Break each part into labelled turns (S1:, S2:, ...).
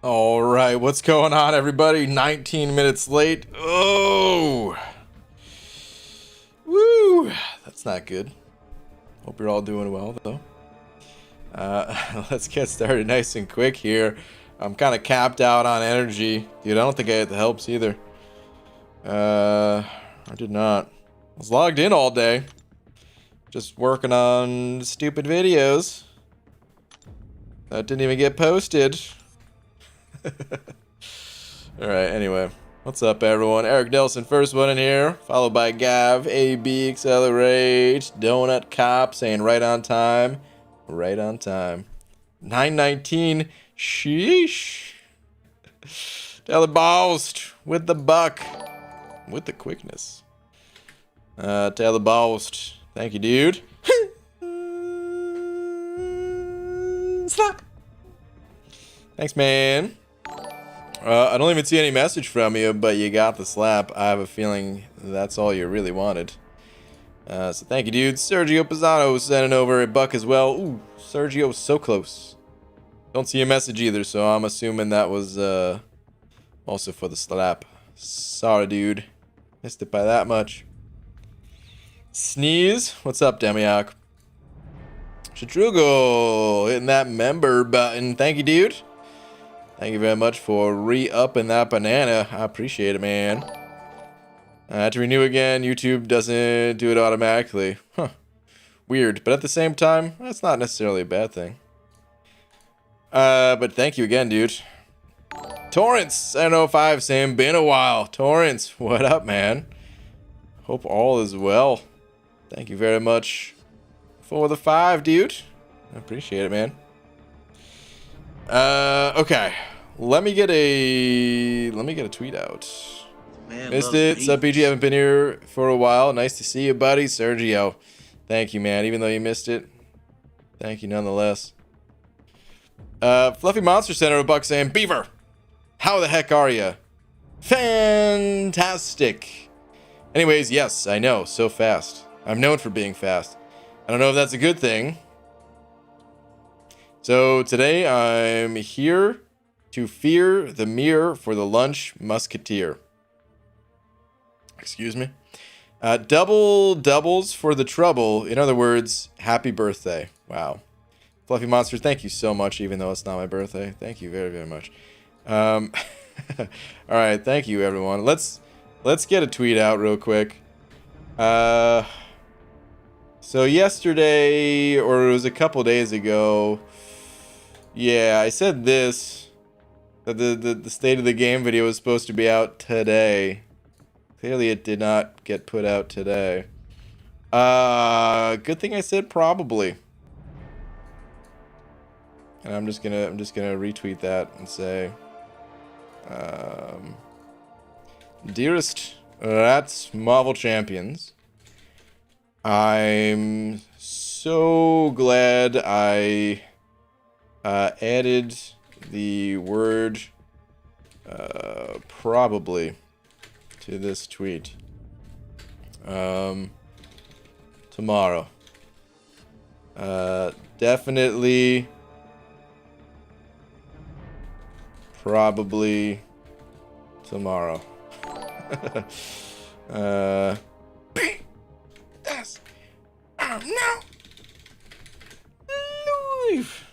S1: All right, what's going on, everybody? 19 minutes late. Oh, woo! That's not good. Hope you're all doing well, though. Let's get started nice and quick here. I'm kind of capped out on energy, dude. I don't think I had the helps either. I did not. I was logged in all day, just working on stupid videos that didn't even get posted. Alright, anyway. What's up, everyone? Eric Nelson, first one in here. Followed by Gav, AB, Accelerate, Donut Cop, saying right on time. Right on time. 919, sheesh. Taylor Bost with the buck. With the quickness. Taylor Bost. Thank you, dude. Slap. Thanks, man. I don't even see any message from you, but you got the slap. I have a feeling that's all you really wanted. So thank you, dude. Sergio Pisano sending over a buck as well. Ooh, Sergio, so close. Don't see a message either, so I'm assuming that was also for the slap. Sorry, dude. Missed it by that much. Sneeze. What's up, Demiok? Chatrugo hitting that member button. Thank you, dude. Thank you very much for re-upping that banana. I appreciate it, man. I had to renew again. YouTube doesn't do it automatically. Huh. Weird. But at the same time, that's not necessarily a bad thing. But thank you again, dude. Torrance 705 saying, been a while. Torrance, what up, man? Hope all is well. Thank you very much for the 5, dude. I appreciate it, man. Okay. Let me get a tweet out.
S2: Man,
S1: missed it. Sup, BG? Haven't been here for a while. Nice to see you, buddy. Sergio. Thank you, man. Even though you missed it, thank you nonetheless. Fluffy Monster Center a buck saying, Beaver, how the heck are you? Fantastic. Anyways, yes, I know. So fast. I'm known for being fast. I don't know if that's a good thing. So today I'm here to fear the mirror for the lunch musketeer. Excuse me. Doubles for the trouble. In other words, happy birthday. Wow. Fluffy Monster, thank you so much, even though it's not my birthday. Thank you very, very much. All right, thank you, everyone. Let's get a tweet out real quick. So yesterday, or it was a couple days ago, yeah, I said this, that the state of the game video was supposed to be out today. Clearly it did not get put out today. Good thing I said probably. And I'm just gonna retweet that and say, dearest Rats Marvel Champions, I'm so glad I added the word probably to this tweet tomorrow. Definitely probably tomorrow. Yes. No. Live.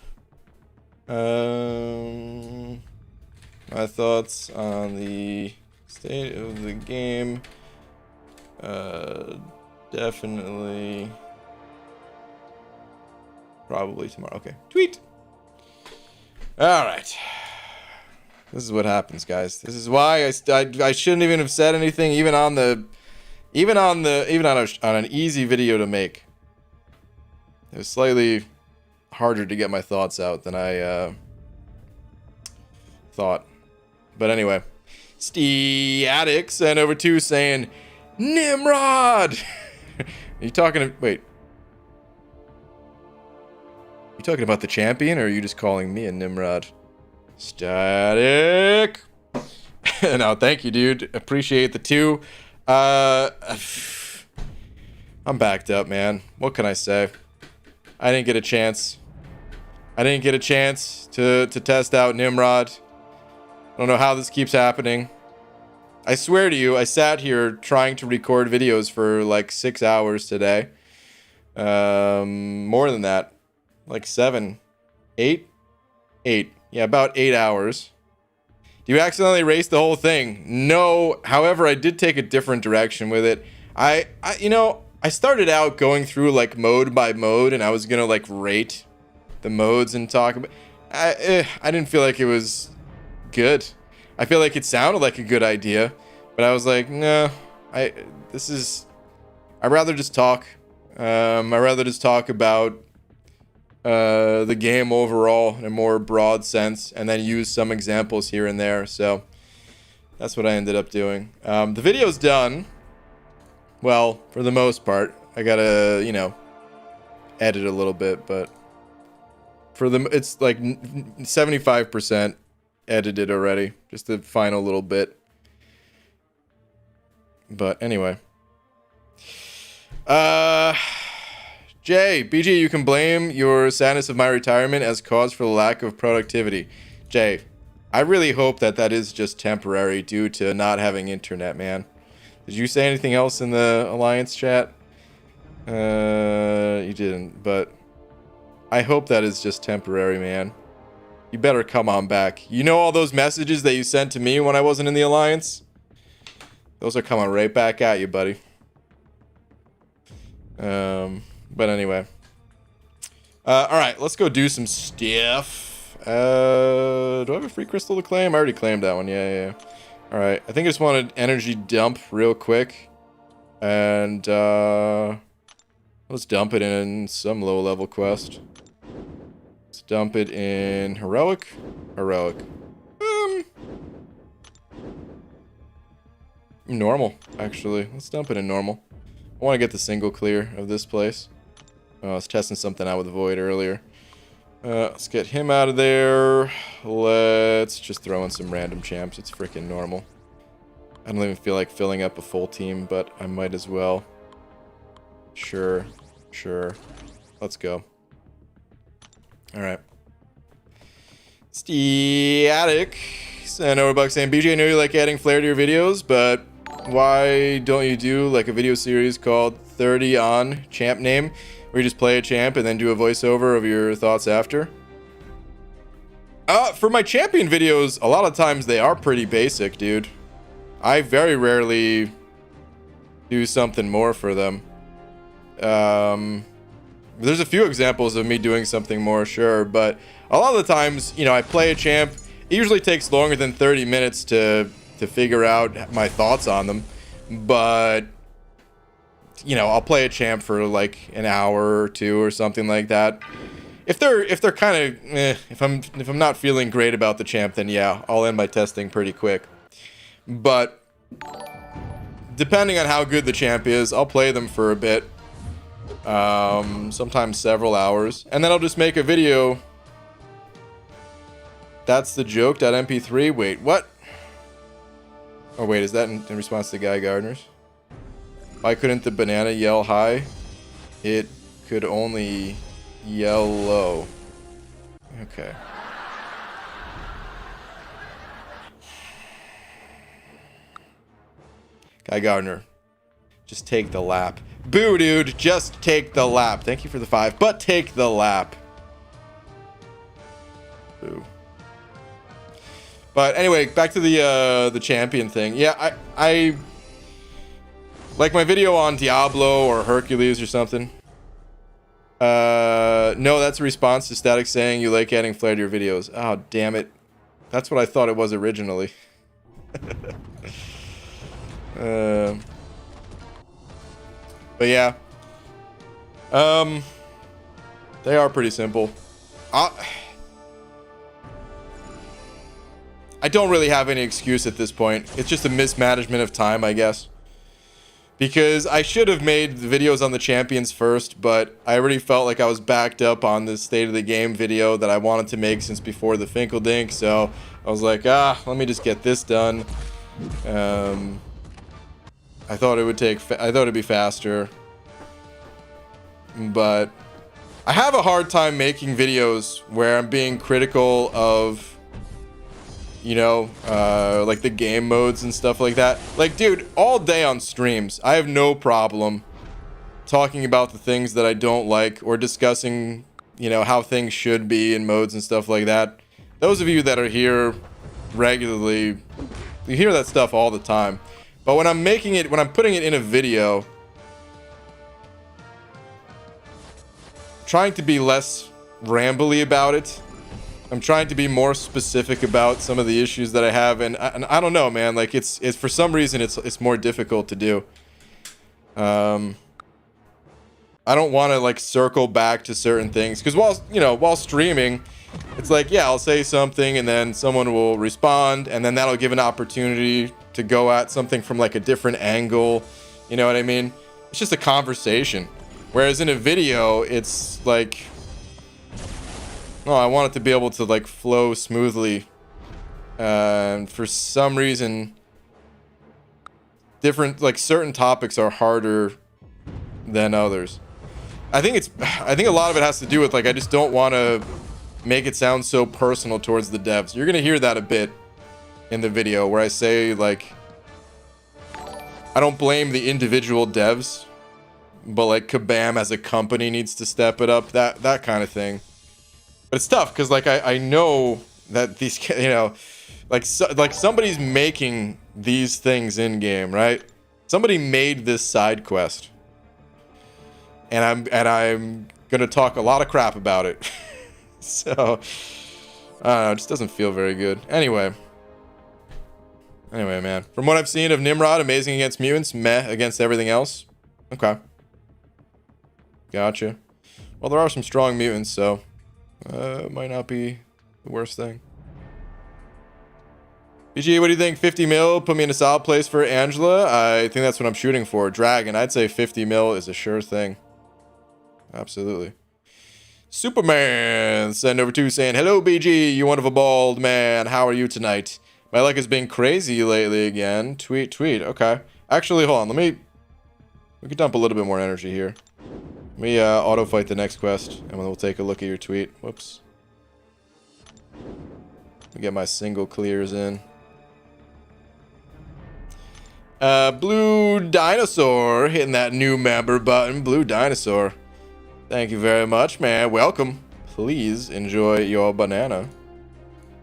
S1: My thoughts on the state of the game. Definitely. Probably tomorrow. Okay. Tweet. All right. This is what happens, guys. This is why I shouldn't even have said anything, even on an easy video to make. It was slightly harder to get my thoughts out than I thought. But anyway, Steatic sent over 2 saying, Nimrod. Are you talking? Wait. You talking about the champion, or are you just calling me a Nimrod? Static. No, thank you, dude. Appreciate the 2. I'm backed up, man. What can I say? I didn't get a chance. I didn't get a chance to test out Nimrod. I don't know how this keeps happening. I swear to you, I sat here trying to record videos for like 6 hours today. More than that. Like 7. 8? 8. Yeah, about 8 hours. Do you accidentally erase the whole thing? No. However, I did take a different direction with it. I started out going through like mode by mode, and I was gonna like rate the modes and talk about. I didn't feel like it was good. I feel like it sounded like a good idea, but I was like, no. I'd rather just talk. I'd rather just talk about the game overall in a more broad sense, and then use some examples here and there. So that's what I ended up doing. The video's done. Well, for the most part. I gotta, edit a little bit, but it's like 75% edited already. Just the final little bit. But anyway. Jay, BG, you can blame your sadness of my retirement as cause for the lack of productivity. Jay, I really hope that is just temporary due to not having internet, man. Did you say anything else in the Alliance chat? You didn't, but I hope that is just temporary, man. You better come on back. You know all those messages that you sent to me when I wasn't in the Alliance? Those are coming right back at you, buddy. But anyway. Alright, let's go do some stuff. Do I have a free crystal to claim? I already claimed that one. Yeah. Alright, I think I just wanted energy dump real quick. And, let's dump it in some low-level quest. Let's dump it in heroic. Normal, actually. Let's dump it in normal. I want to get the single clear of this place. I was testing something out with Void earlier. Let's get him out of there. Let's just throw in some random champs. It's freaking normal. I don't even feel like filling up a full team, but I might as well. Sure. Let's go. Alright. Static. And Overbuck saying, BJ, I know you like adding flair to your videos, but why don't you do like a video series called 30 on champ name, where you just play a champ and then do a voiceover of your thoughts after? For my champion videos, a lot of times they are pretty basic, dude. I very rarely do something more for them. There's a few examples of me doing something more, sure, but a lot of the times, I play a champ. It usually takes longer than 30 minutes to figure out my thoughts on them, but I'll play a champ for like an hour or two or something like that. If they're kind of if I'm not feeling great about the champ, then yeah, I'll end my testing pretty quick. But depending on how good the champ is, I'll play them for a bit, sometimes several hours, and then I'll just make a video. That's the joke.mp3. Wait, what? Oh wait, is that in response to Guy Gardner's? Why couldn't the banana yell high? It could only yell low. Okay. Guy Gardner, just take the lap. Boo, dude, just take the lap. Thank you for the 5, but take the lap. Boo. But anyway, back to the champion thing. Yeah, I like my video on Diablo or Hercules or something. No, that's a response to Static saying you like adding flair to your videos. Oh, damn it. That's what I thought it was originally. But yeah. They are pretty simple. I don't really have any excuse at this point. It's just a mismanagement of time, I guess. Because I should have made the videos on the champions first, but I already felt like I was backed up on the state of the game video that I wanted to make since before the Finkeldink, so I was like, let me just get this done. I thought it'd be faster. But I have a hard time making videos where I'm being critical of you know, like the game modes and stuff like that. Like, dude, all day on streams, I have no problem talking about the things that I don't like or discussing, you know, how things should be in modes and stuff like that. Those of you that are here regularly, you hear that stuff all the time. But when I'm putting it in a video, trying to be less rambly about it. I'm trying to be more specific about some of the issues that I have, and I don't know, man. Like it's for some reason it's more difficult to do. I don't want to like circle back to certain things because while streaming, it's like, yeah, I'll say something and then someone will respond, and then that'll give an opportunity to go at something from like a different angle. You know what I mean? It's just a conversation. Whereas in a video, it's like, oh, I want it to be able to like flow smoothly. And for some reason, certain topics are harder than others. I think a lot of it has to do with like, I just don't want to make it sound so personal towards the devs. You're going to hear that a bit in the video where I say like, I don't blame the individual devs, but like Kabam as a company needs to step it up, that kind of thing. But it's tough because like I know that these, you know, like somebody's making these things in game, right? Somebody made this side quest, and I'm gonna talk a lot of crap about it. So I don't know, it just doesn't feel very good. Anyway, man. From what I've seen of Nimrod, amazing against mutants, meh against everything else. Okay. Gotcha. Well, there are some strong mutants, so it might not be the worst thing. BG, what do you think? 50 mil put me in a solid place for Angela. I think that's what I'm shooting for. Dragon, I'd say 50 mil is a sure thing. Absolutely. Superman send over to saying, hello BG, you wonderful bald man. How are you tonight? My luck has been crazy lately again. Tweet. Okay. Actually, hold on. We could dump a little bit more energy here. Let me auto fight the next quest, and we'll take a look at your tweet. Whoops. Let me get my single clears in. Blue Dinosaur hitting that new member button. Blue Dinosaur. Thank you very much, man. Welcome. Please enjoy your banana.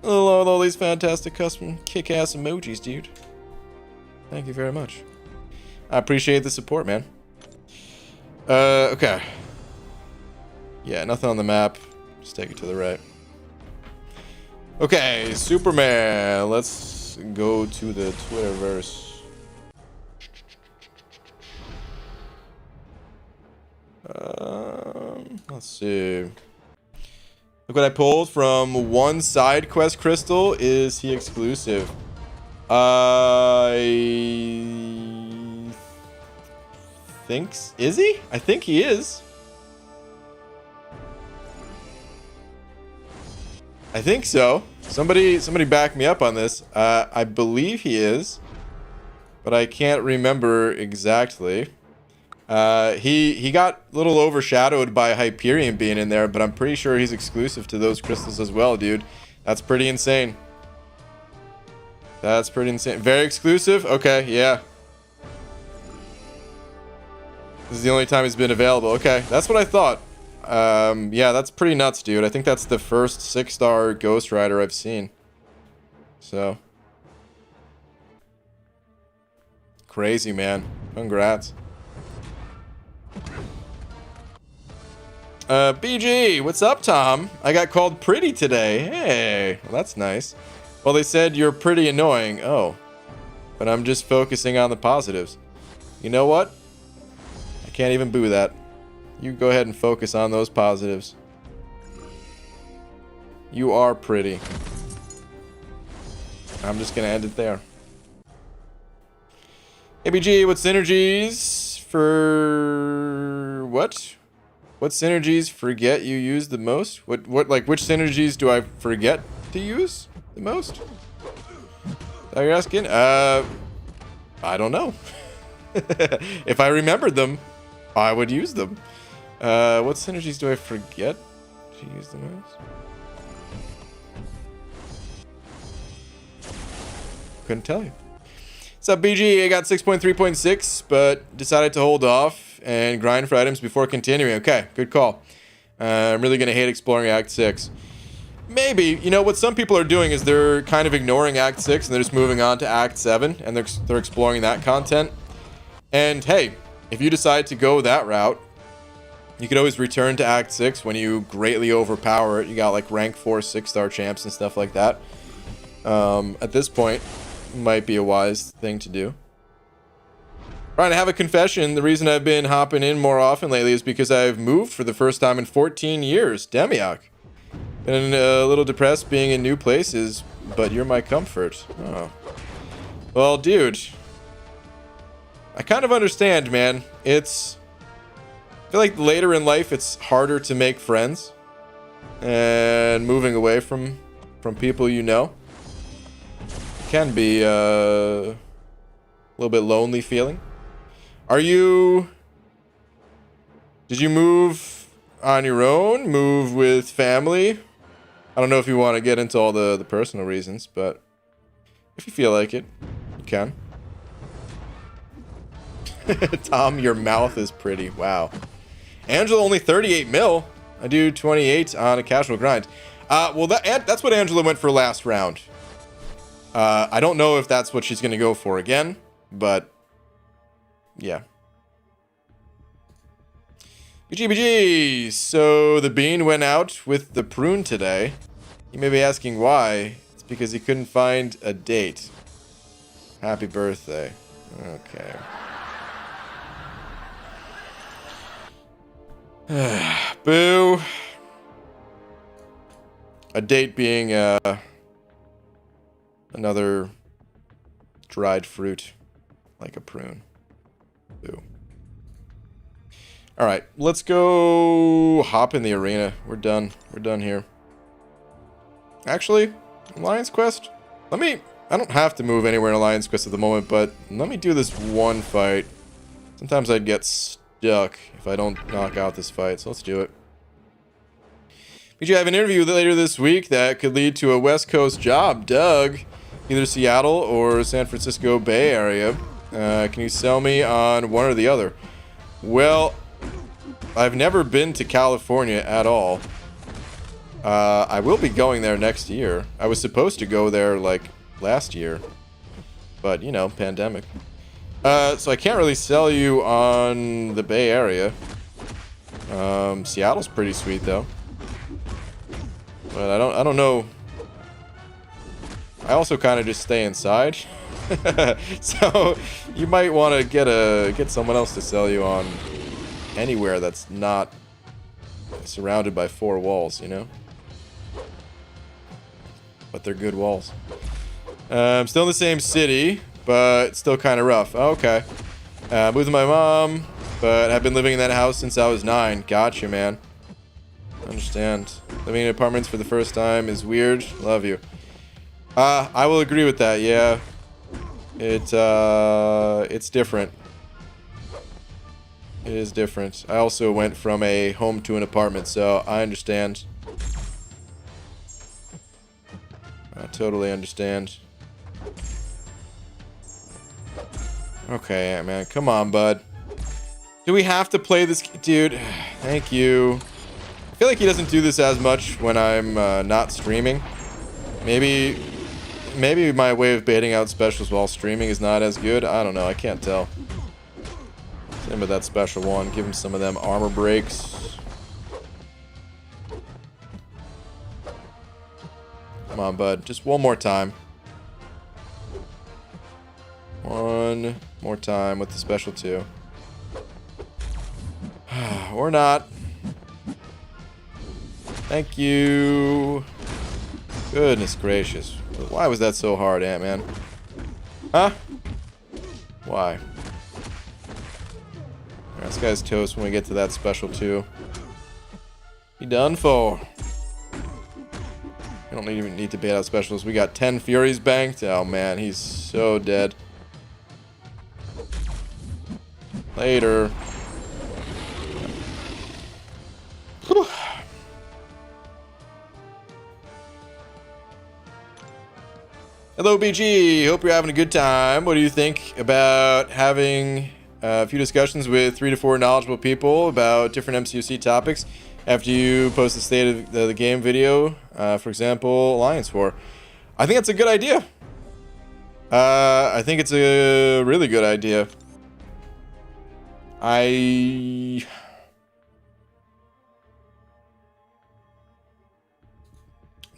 S1: I love all these fantastic custom kick-ass emojis, dude. Thank you very much. I appreciate the support, man. Okay. Yeah, nothing on the map. Just take it to the right. Okay, Superman. Let's go to the Twitterverse. Let's see. Look what I pulled from one side quest crystal. Is he exclusive? Is he? I think he is. I think so. Somebody back me up on this. I believe he is, but I can't remember exactly. He got a little overshadowed by Hyperion being in there, but I'm pretty sure he's exclusive to those crystals as well, dude. That's pretty insane. That's pretty insane. Very exclusive? Okay, yeah. This is the only time he's been available. Okay, that's what I thought. Yeah, that's pretty nuts, dude. I think that's the first 6-star Ghost Rider I've seen. So. Crazy, man. Congrats. BG, what's up, Tom? I got called pretty today. Hey, well, that's nice. Well, they said you're pretty annoying. Oh, but I'm just focusing on the positives. You know what? I can't even boo that. You go ahead and focus on those positives. You are pretty. I'm just gonna end it there. ABG, what synergies for what? What synergies forget you use the most? What like which synergies do I forget to use the most? Are you asking? I don't know. If I remembered them, I would use them. What synergies do I forget to use the most? couldn't tell you. What's up, BG? I got 6.3.6, but decided to hold off and grind for items before continuing. Okay, good call. I'm really going to hate exploring Act 6. Maybe. You know, what some people are doing is they're kind of ignoring Act 6 and they're just moving on to Act 7, and they're exploring that content. And hey, if you decide to go that route, you could always return to Act 6 when you greatly overpower it. You got like rank 4 6-star champs and stuff like that. At this point, might be a wise thing to do. Right, I have a confession. The reason I've been hopping in more often lately is because I've moved for the first time in 14 years. Demiok. Been a little depressed being in new places, but you're my comfort. Oh. Well, dude. I kind of understand, man. I feel like later in life it's harder to make friends. And moving away from people you know can be a little bit lonely feeling. Did you move on your own? Move with family? I don't know if you want to get into all the personal reasons, but if you feel like it, you can. Tom, your mouth is pretty. Wow. Angela, only 38 mil. I do 28 on a casual grind. Well, that's what Angela went for last round. I don't know if that's what she's going to go for again, but yeah. BGBG! So the bean went out with the prune today. You may be asking why. It's because he couldn't find a date. Happy birthday. Okay. Boo. A date being another dried fruit like a prune. Boo. Alright, let's go hop in the arena. We're done. We're done here. Actually, Alliance Quest? I don't have to move anywhere in Alliance Quest at the moment, but let me do this one fight. Sometimes I'd get stuck if I don't knock out this fight, so let's do it. We should have an interview later this week that could lead to a West Coast job. Doug, either Seattle or San Francisco Bay Area. Can you sell me on one or the other? Well, I've never been to California at all. I will be going there next year. I was supposed to go there like last year, but you know, pandemic. So I can't really sell you on the Bay Area. Seattle's pretty sweet though. But I don't know. I also kind of just stay inside. So you might want to get someone else to sell you on anywhere that's not surrounded by 4 walls, you know? But they're good walls. I'm still in the same city, but still kind of rough. Okay. Moved with my mom, but have been living in that house since I was 9. Gotcha, man. Understand. Living in apartments for the first time is weird. Love you. I will agree with that, yeah. It's different. It is different. I also went from a home to an apartment, so I understand. I totally understand. Okay, man. Come on, bud. Do we have to play this? Dude, thank you. I feel like he doesn't do this as much when I'm not streaming. Maybe my way of baiting out specials while streaming is not as good. I don't know. I can't tell. Same with that special one. Give him some of them armor breaks. Come on, bud. Just one more time. One more time with the special 2. Or not. Thank you. Goodness gracious. Why was that so hard, Ant-Man? Huh? Why? Alright, this guy's toast when we get to that special 2. Be done for. I don't even need to bait out specials. We got 10 Furies banked. Oh man, he's so dead. Later. Whew. Hello, BG. Hope you're having a good time. What do you think about having a few discussions with 3 to 4 knowledgeable people about different MCUC topics after you post the state of the game video, for example, Alliance War? I think that's a good idea. I think it's a really good idea.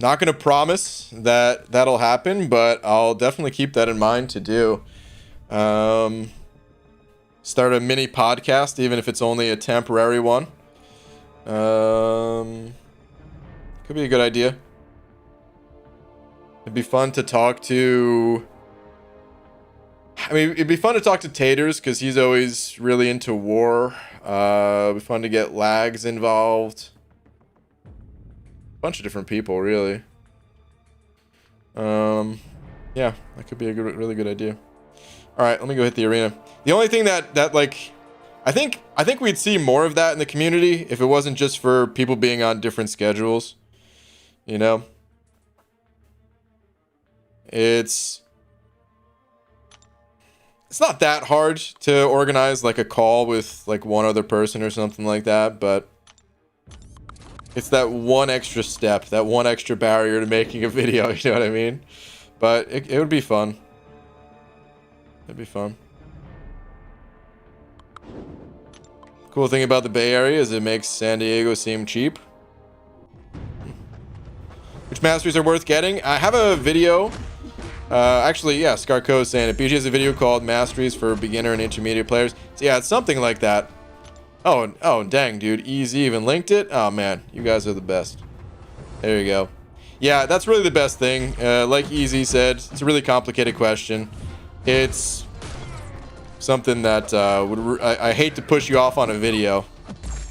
S1: Not going to promise that that'll happen, but I'll definitely keep that in mind to do. Start a mini podcast, even if it's only a temporary one. Could be a good idea. It'd be fun to talk to... I mean, it'd be fun to talk to Taters, because he's always really into war. It'd be fun to get Lags involved. Bunch of different people, really. Yeah, that could be a really good idea. All right, let me go hit the arena. The only thing that like, I think we'd see more of that in the community if it wasn't just for people being on different schedules. You know, it's not that hard to organize like a call with like one other person or something like that, but it's that one extra step, that one extra barrier to making a video, you know what I mean? But it would be fun. It'd be fun. Cool thing about the Bay Area is it makes San Diego seem cheap. Which masteries are worth getting? I have a video. Actually, yeah, Scarco is saying it. BG has a video called Masteries for Beginner and Intermediate Players. So yeah, it's something like that. Oh, dang, dude. Easy even linked it. Oh, man. You guys are the best. There you go. Yeah, that's really the best thing. Like Easy said, it's a really complicated question. It's something that I hate to push you off on a video.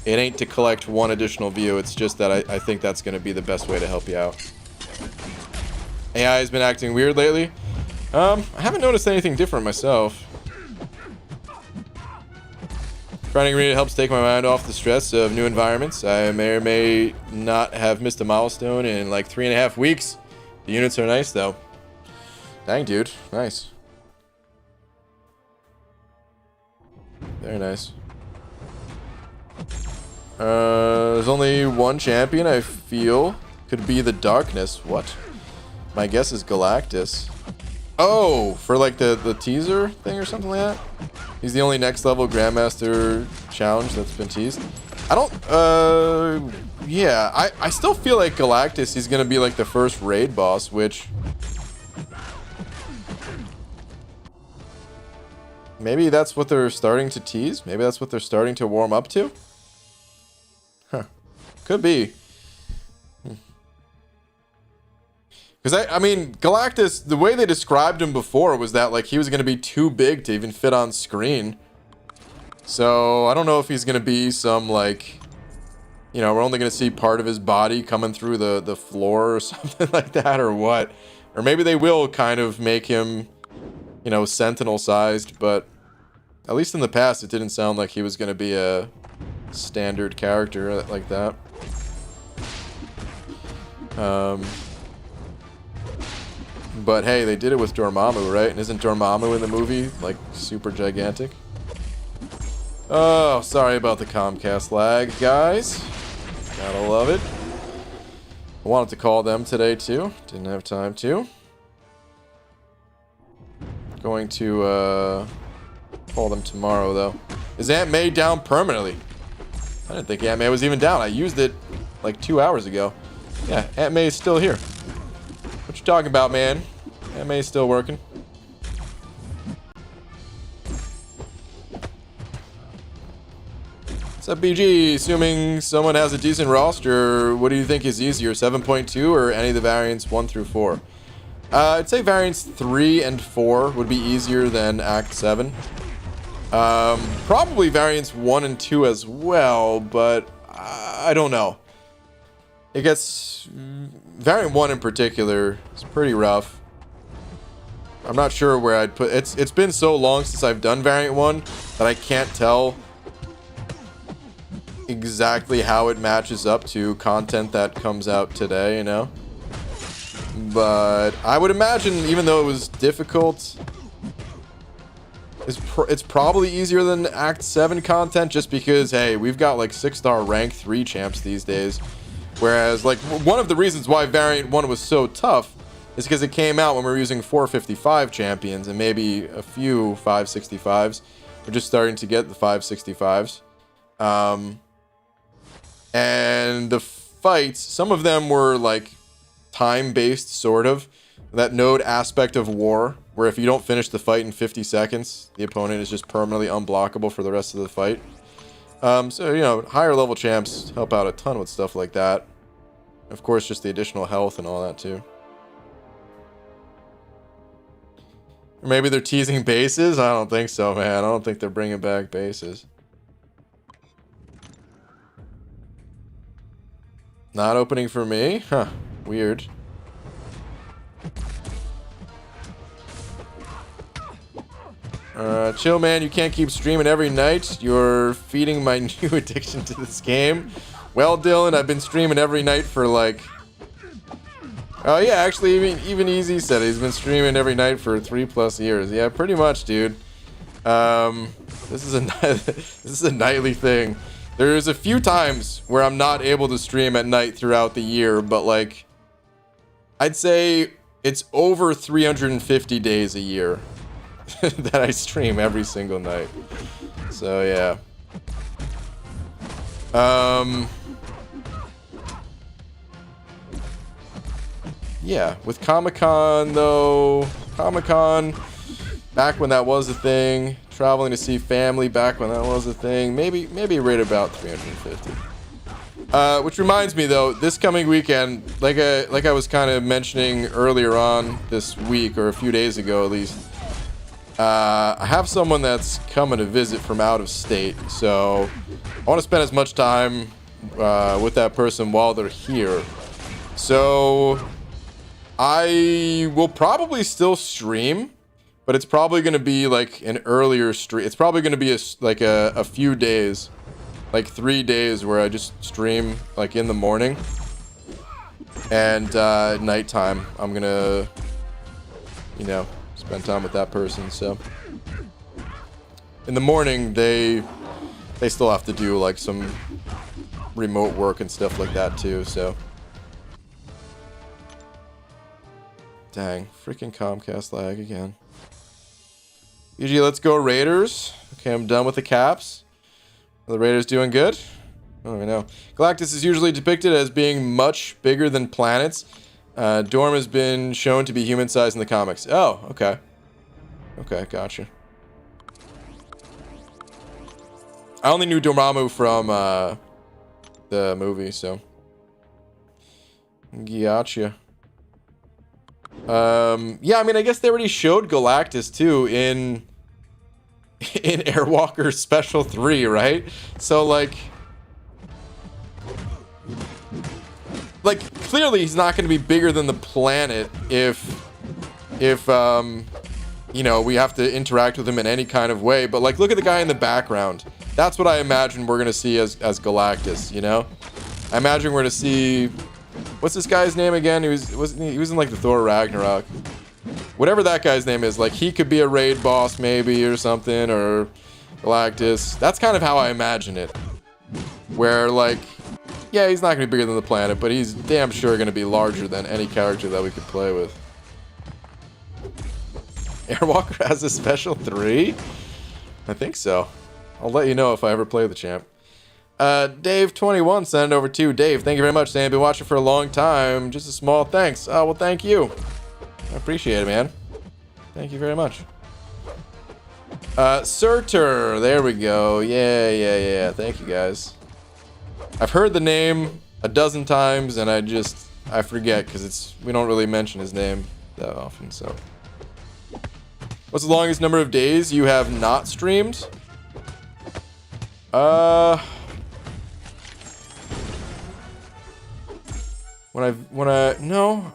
S1: It ain't to collect one additional view. It's just that I think that's going to be the best way to help you out. AI has been acting weird lately. I haven't noticed anything different myself. Grinding arena helps take my mind off the stress of new environments. I may or may not have missed a milestone in like 3.5 weeks. The units are nice though. Dang, dude. Nice. Very nice. There's only one champion I feel could be the Darkness. What? My guess is Galactus. Oh, for like the teaser thing or something like that? He's the only next level Grandmaster challenge that's been teased. I don't, yeah, I still feel like Galactus is gonna be like the first raid boss, which... maybe that's what they're starting to tease? Maybe that's what they're starting to warm up to? Huh. Could be. Because, I mean, Galactus, the way they described him before was that, like, he was going to be too big to even fit on screen. So, I don't know if he's going to be some, like, you know, we're only going to see part of his body coming through the floor or something like that, or what. Or maybe they will kind of make him, you know, Sentinel-sized, but at least in the past, it didn't sound like he was going to be a standard character like that. But hey, they did it with Dormammu, right? And isn't Dormammu in the movie, like, super gigantic? Oh, sorry about the Comcast lag, guys. Gotta love it. I wanted to call them today, too. Didn't have time to. Going to, call them tomorrow, though. Is Aunt May down permanently? I didn't think Aunt May was even down. I used it, like, 2 hours ago. Yeah, Aunt May is still here. What you talking about, man? Aunt May's still working. What's up, BG? Assuming someone has a decent roster, what do you think is easier, 7.2 or any of the variants 1 through 4? I'd say variants 3 and 4 would be easier than Act 7. Probably variants 1 and 2 as well, but I don't know. It gets... variant 1 in particular is pretty rough. I'm not sure where I'd put... It's been so long since I've done variant 1 that I can't tell exactly how it matches up to content that comes out today, you know? But I would imagine, even though it was difficult, it's probably easier than Act 7 content, just because, hey, we've got like 6-star rank 3 champs these days. Whereas, like, one of the reasons why Variant 1 was so tough is because it came out when we were using 455 champions and maybe a few 565s. We're just starting to get the 565s. And the fights, some of them were like time-based, sort of. That node aspect of war, where if you don't finish the fight in 50 seconds, the opponent is just permanently unblockable for the rest of the fight. So, you know, higher level champs help out a ton with stuff like that. Of course, just the additional health and all that too. Or maybe they're teasing bases? I don't think so, man. I don't think they're bringing back bases. Not opening for me? Huh. Weird. Chill, man. You can't keep streaming every night. You're feeding my new addiction to this game. Well, Dylan, I've been streaming every night for like... Oh, yeah, actually, even Easy said he's been streaming every night for 3+ years. Yeah, pretty much, dude. This is a nightly thing. There's a few times where I'm not able to stream at night throughout the year, but like... I'd say it's over 350 days a year that I stream every single night. So yeah. Yeah, with Comic-Con though, Comic-Con back when that was a thing, traveling to see family back when that was a thing, maybe right about 350. Which reminds me though, this coming weekend, like I was kind of mentioning earlier on this week, or a few days ago at least, I have someone that's coming to visit from out of state, so I want to spend as much time with that person while they're here. So I will probably still stream, but it's probably going to be like an earlier stream. It's probably going to be a few days, like 3 days where I just stream like in the morning, and at nighttime I'm going to, you know, spend time with that person. So in the morning they still have to do like some remote work and stuff like that too, so dang, freaking Comcast lag again. UG, let's go Raiders. Okay, I'm done with the Caps. Are the Raiders doing good? I don't even know. Galactus is usually depicted as being much bigger than planets. Dorm has been shown to be human-sized in the comics. Oh, okay. Okay, gotcha. I only knew Dormammu from the movie, so. Gotcha. Yeah, I mean, I guess they already showed Galactus too in Airwalker Special 3, right? So like clearly he's not going to be bigger than the planet if you know, we have to interact with him in any kind of way. But like, look at the guy in the background. That's what I imagine we're going to see as Galactus, you know? I imagine we're going to see, what's this guy's name again? He was in like the Thor Ragnarok. Whatever that guy's name is, like he could be a raid boss maybe or something, or Galactus. That's kind of how I imagine it. Where like, yeah, he's not going to be bigger than the planet, but he's damn sure going to be larger than any character that we could play with. Airwalker has a Special 3? I think so. I'll let you know if I ever play the champ. Dave21 sent it over to Dave. Thank you very much, Sam. Been watching for a long time. Just a small thanks. Oh, well, thank you. I appreciate it, man. Thank you very much. Surtur. There we go. Yeah. Thank you, guys. I've heard the name a dozen times, and I forget, because we don't really mention his name that often, so. What's the longest number of days you have not streamed? No,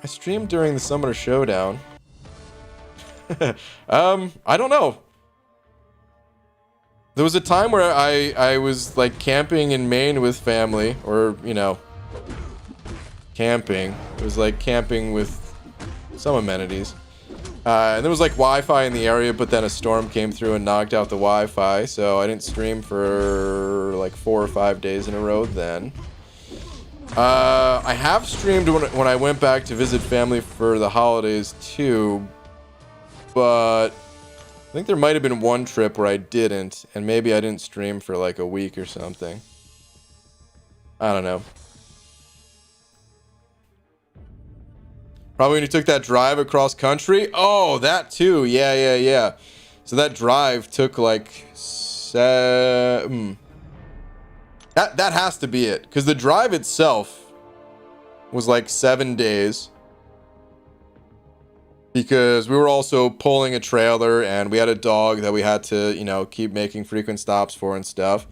S1: I streamed during the Summoner Showdown. I don't know. There was a time where I was like camping in Maine with family, or, you know, camping. It was like camping with some amenities. And there was like Wi-Fi in the area, but then a storm came through and knocked out the Wi-Fi, so I didn't stream for like 4 or 5 days in a row then. I have streamed when I went back to visit family for the holidays too, but I think there might have been one trip where I didn't, and maybe I didn't stream for like a week or something. I don't know. Probably when you took that drive across country. Oh, that too. Yeah. So that drive took like that has to be it, because the drive itself was like 7 days, because we were also pulling a trailer and we had a dog that we had to, you know, keep making frequent stops for and stuff.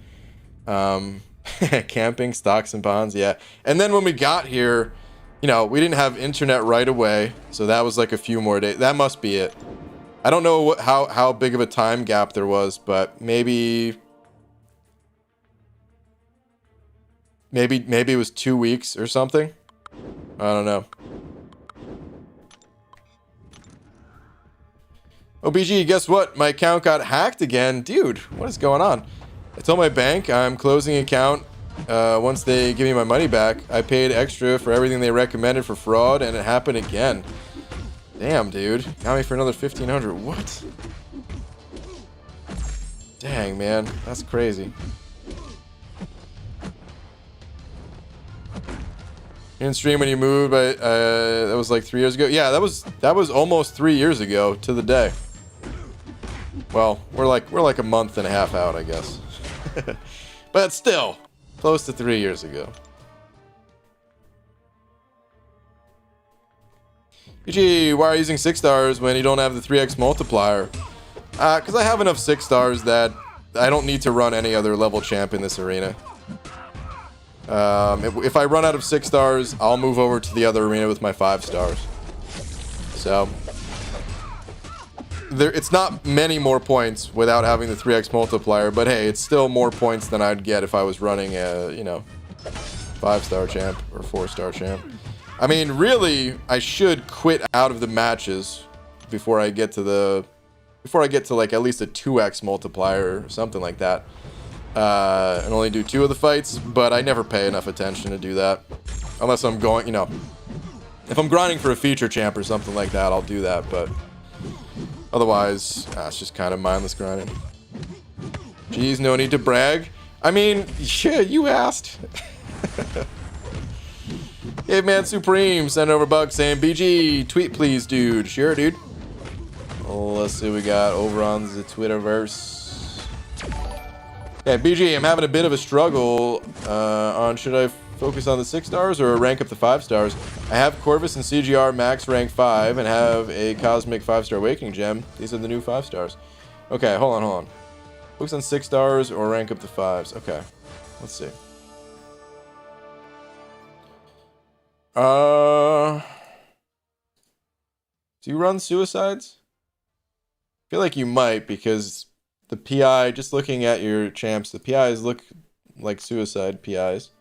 S1: Camping, stocks and bonds, yeah. And then when we got here, you know, we didn't have internet right away, so that was like a few more days. That must be it. I don't know how big of a time gap there was, but maybe it was 2 weeks or something. I don't know. Oh, BG, guess what? My account got hacked again. Dude, what is going on? I told my bank I'm closing the account once they give me my money back. I paid extra for everything they recommended for fraud, and it happened again. Damn, dude. Got me for another $1,500. What? Dang, man. That's crazy. You didn't stream when you moved, but that was like 3 years ago. Yeah, that was almost 3 years ago to the day. Well, we're like a month and a half out, I guess. But still, close to 3 years ago. PG, why are you using 6 stars when you don't have the 3x multiplier? Because I have enough 6 stars that I don't need to run any other level champ in this arena. If I run out of 6 stars, I'll move over to the other arena with my 5 stars. So it's not many more points without having the 3x multiplier, but hey, it's still more points than I'd get if I was running a, you know, 5-star champ or 4-star champ. I mean, really, I should quit out of the matches before I get to like at least a 2x multiplier or something like that. And only do 2 of the fights, but I never pay enough attention to do that. Unless I'm going, you know, if I'm grinding for a feature champ or something like that, I'll do that, but otherwise, it's just kind of mindless grinding. Jeez, no need to brag. I mean, yeah, you asked. Hey, man, Supreme, send over a bug saying, BG, tweet please, dude. Sure, dude. Let's see what we got over on the Twitterverse. Yeah, BG, I'm having a bit of a struggle on should I focus on the 6 stars or rank up the 5 stars. I have Corvus and CGR max rank 5 and have a Cosmic 5-star Awakening Gem. These are the new 5 stars. Okay, hold on. Focus on 6 stars or rank up the 5s. Okay, let's see. Do you run suicides? I feel like you might, because the PI, just looking at your champs, the PIs look like suicide PIs.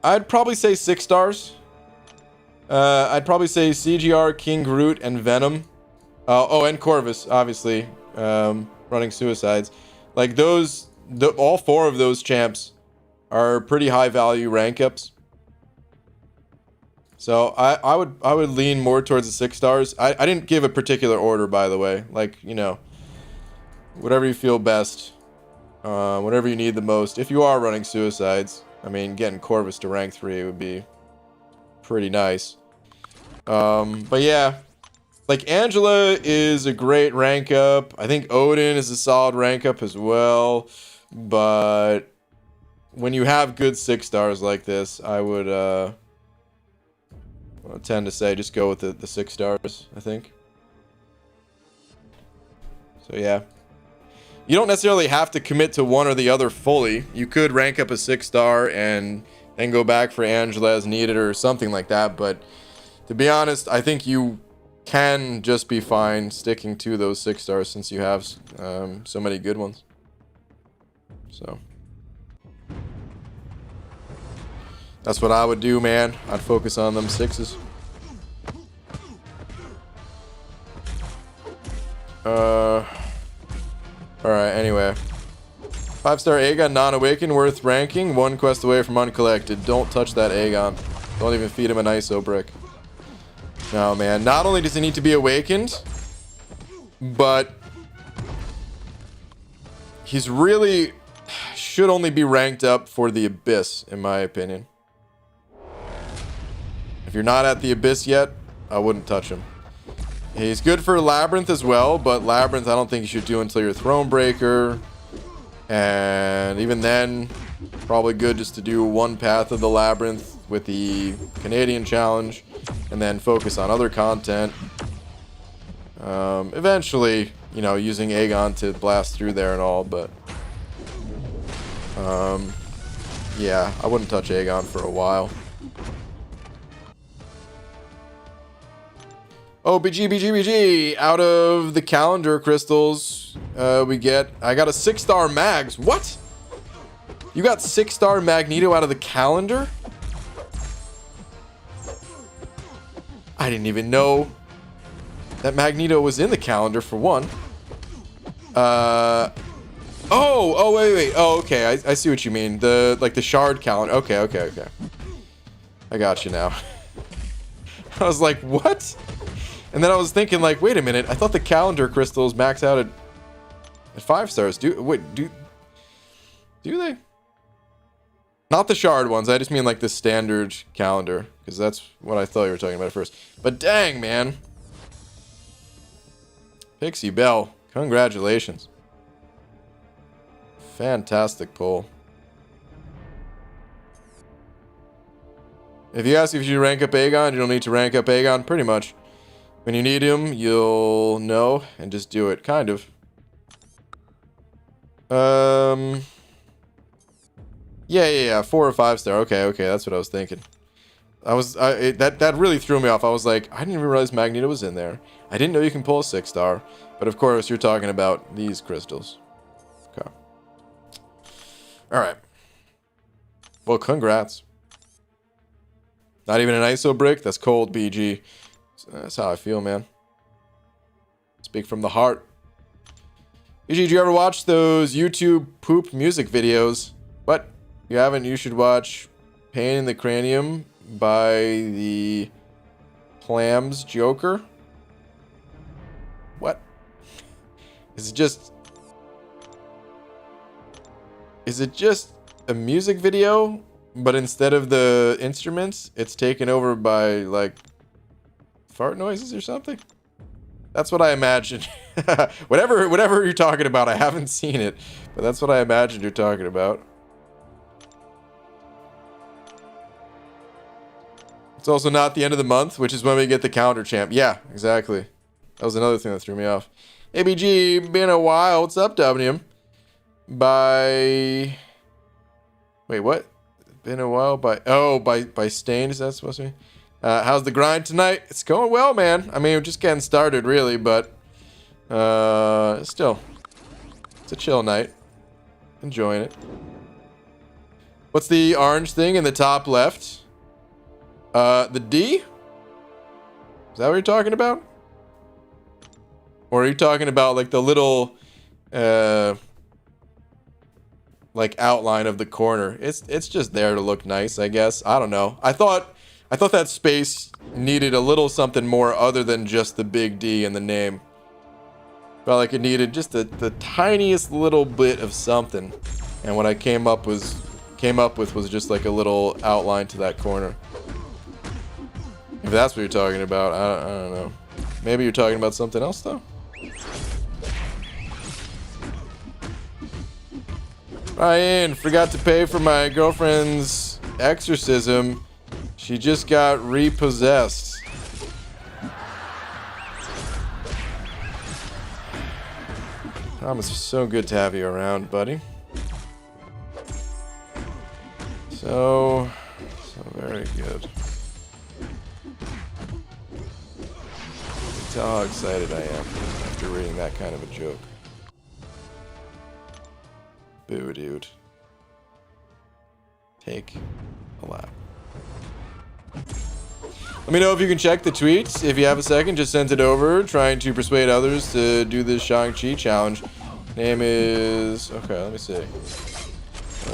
S1: I'd probably say 6 stars. I'd probably say CGR, King Groot, and Venom. Oh, and Corvus, obviously. Running suicides. Like those, all 4 of those champs are pretty high value rank ups. So I would lean more towards the 6 stars. I didn't give a particular order, by the way. Like, you know, whatever you feel best, whatever you need the most. If you are running suicides, I mean, getting Corvus to rank 3 would be pretty nice. But yeah, like Angela is a great rank up. I think Odin is a solid rank up as well. But when you have good 6 stars like this, I would tend to say just go with the 6 stars, I think. So yeah. You don't necessarily have to commit to one or the other fully. You could rank up a 6 star and then go back for Angela as needed or something like that. But to be honest, I think you can just be fine sticking to those 6 stars since you have so many good ones. So that's what I would do, man. I'd focus on them 6s. Alright, anyway. 5-star Aegon non-awakened, worth ranking. 1 quest away from uncollected. Don't touch that Aegon. Don't even feed him an ISO brick. No, man. Not only does he need to be awakened, but he's really should only be ranked up for the Abyss, in my opinion. If you're not at the Abyss yet, I wouldn't touch him. He's good for Labyrinth as well, but Labyrinth I don't think you should do until you're Thronebreaker. And even then, probably good just to do 1 path of the Labyrinth with the Canadian challenge, and then focus on other content. Eventually, you know, using Aegon to blast through there and all, but yeah, I wouldn't touch Aegon for a while. Oh, BG. Out of the calendar crystals, I got a 6-star Mags. What? You got 6-star Magneto out of the calendar? I didn't even know that Magneto was in the calendar, for one. Oh, wait. Oh, okay. I see what you mean. The shard calendar. Okay. I got you now. I was like, what? And then I was thinking, like, wait a minute. I thought the calendar crystals max out at 5 stars. Do they? Not the shard ones. I just mean like the standard calendar, because that's what I thought you were talking about at first. But dang, man. Pixie Bell, congratulations. Fantastic pull. If you ask if you rank up Aegon, you don't need to rank up Aegon, pretty much. When you need him, you'll know and just do it, kind of. Yeah, 4 or 5 star. Okay, that's what I was thinking. That really threw me off. I was like, I didn't even realize Magneto was in there. I didn't know you can pull a 6-star, but of course you're talking about these crystals. Okay. All right. Well, congrats. Not even an ISO brick. That's cold, BG. That's how I feel, man. Speak from the heart. BG, did you ever watch those YouTube poop music videos? What? If you haven't, you should watch Pain in the Cranium by the Plams Joker. What? Is it just a music video, but instead of the instruments, it's taken over by, like, fart noises or something? That's what I imagined. whatever you're talking about, I haven't seen it, but that's what I imagined you're talking about. It's also not the end of the month, which is when we get the calendar champ. Yeah, exactly. That was another thing that threw me off. ABG, been a while. What's up, WM? Wait, what? Been a while by Stained, is that supposed to be? How's the grind tonight? It's going well, man. I mean, we're just getting started, really, but still, it's a chill night. Enjoying it. What's the orange thing in the top left? The D? Is that what you're talking about? Or are you talking about like the little like outline of the corner? It's just there to look nice, I guess. I don't know. I thought that space needed a little something more other than just the big D in the name. Felt like it needed just the tiniest little bit of something. And what I came up with was just like a little outline to that corner. If that's what you're talking about, I don't know. Maybe you're talking about something else, though? Ryan, forgot to pay for my girlfriend's exorcism. She just got repossessed. Thomas, it's so good to have you around, buddy. So very good. tell how excited I am after reading that kind of a joke. Boo, dude. Take a lap. Let me know if you can check the tweets. If you have a second, just send it over. Trying to persuade others to do this Shang-Chi challenge. Name is... Okay, let me see.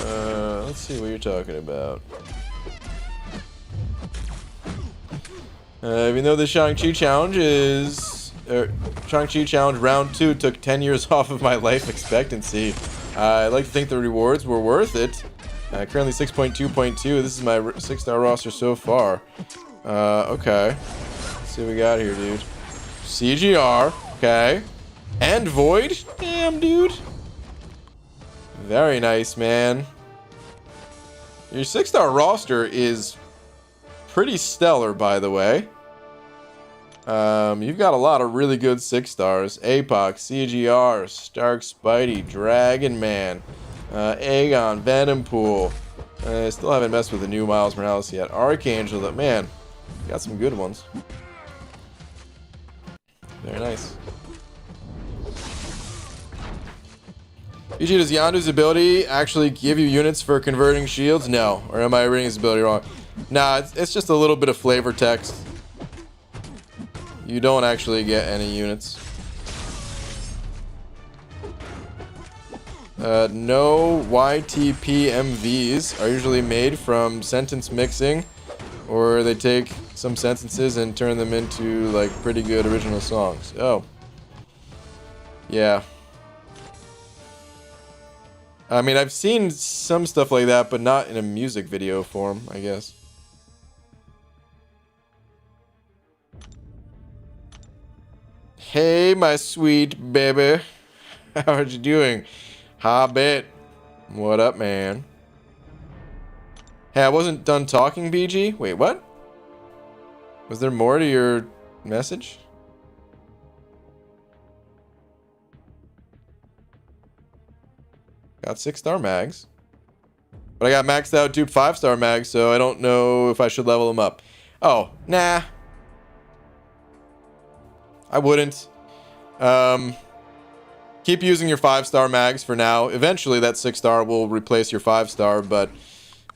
S1: Let's see what you're talking about. Even though the Shang-Chi challenge is... Shang-Chi challenge round 2 took 10 years off of my life expectancy. I'd like to think the rewards were worth it. Currently 6.2.2. This is my 6-star roster so far. Okay. Let's see what we got here, dude. CGR. Okay. And Void. Damn, dude. Very nice, man. Your 6-star roster is pretty stellar, by the way. You've got a lot of really good 6-stars. APOC, CGR, Stark Spidey, Dragon Man, Aegon, Venompool. Still haven't messed with the new Miles Morales yet. Archangel, but man, got some good ones. Very nice. BG, does Yondu's ability actually give you units for converting shields? No. Or am I reading his ability wrong? Nah, it's just a little bit of flavor text. You don't actually get any units. No YTP MVs are usually made from sentence mixing, or they take some sentences and turn them into like pretty good original songs. Oh. Yeah. I mean, I've seen some stuff like that, but not in a music video form, I guess. Hey, my sweet baby. How are you doing? Hobbit. What up, man? Hey, I wasn't done talking, BG. Wait, what? Was there more to your message? Got 6-star mags. But I got maxed out dupe 5-star mags, so I don't know if I should level them up. Oh, nah. I wouldn't. Keep using your 5-star mags for now. Eventually that 6-star will replace your 5-star, but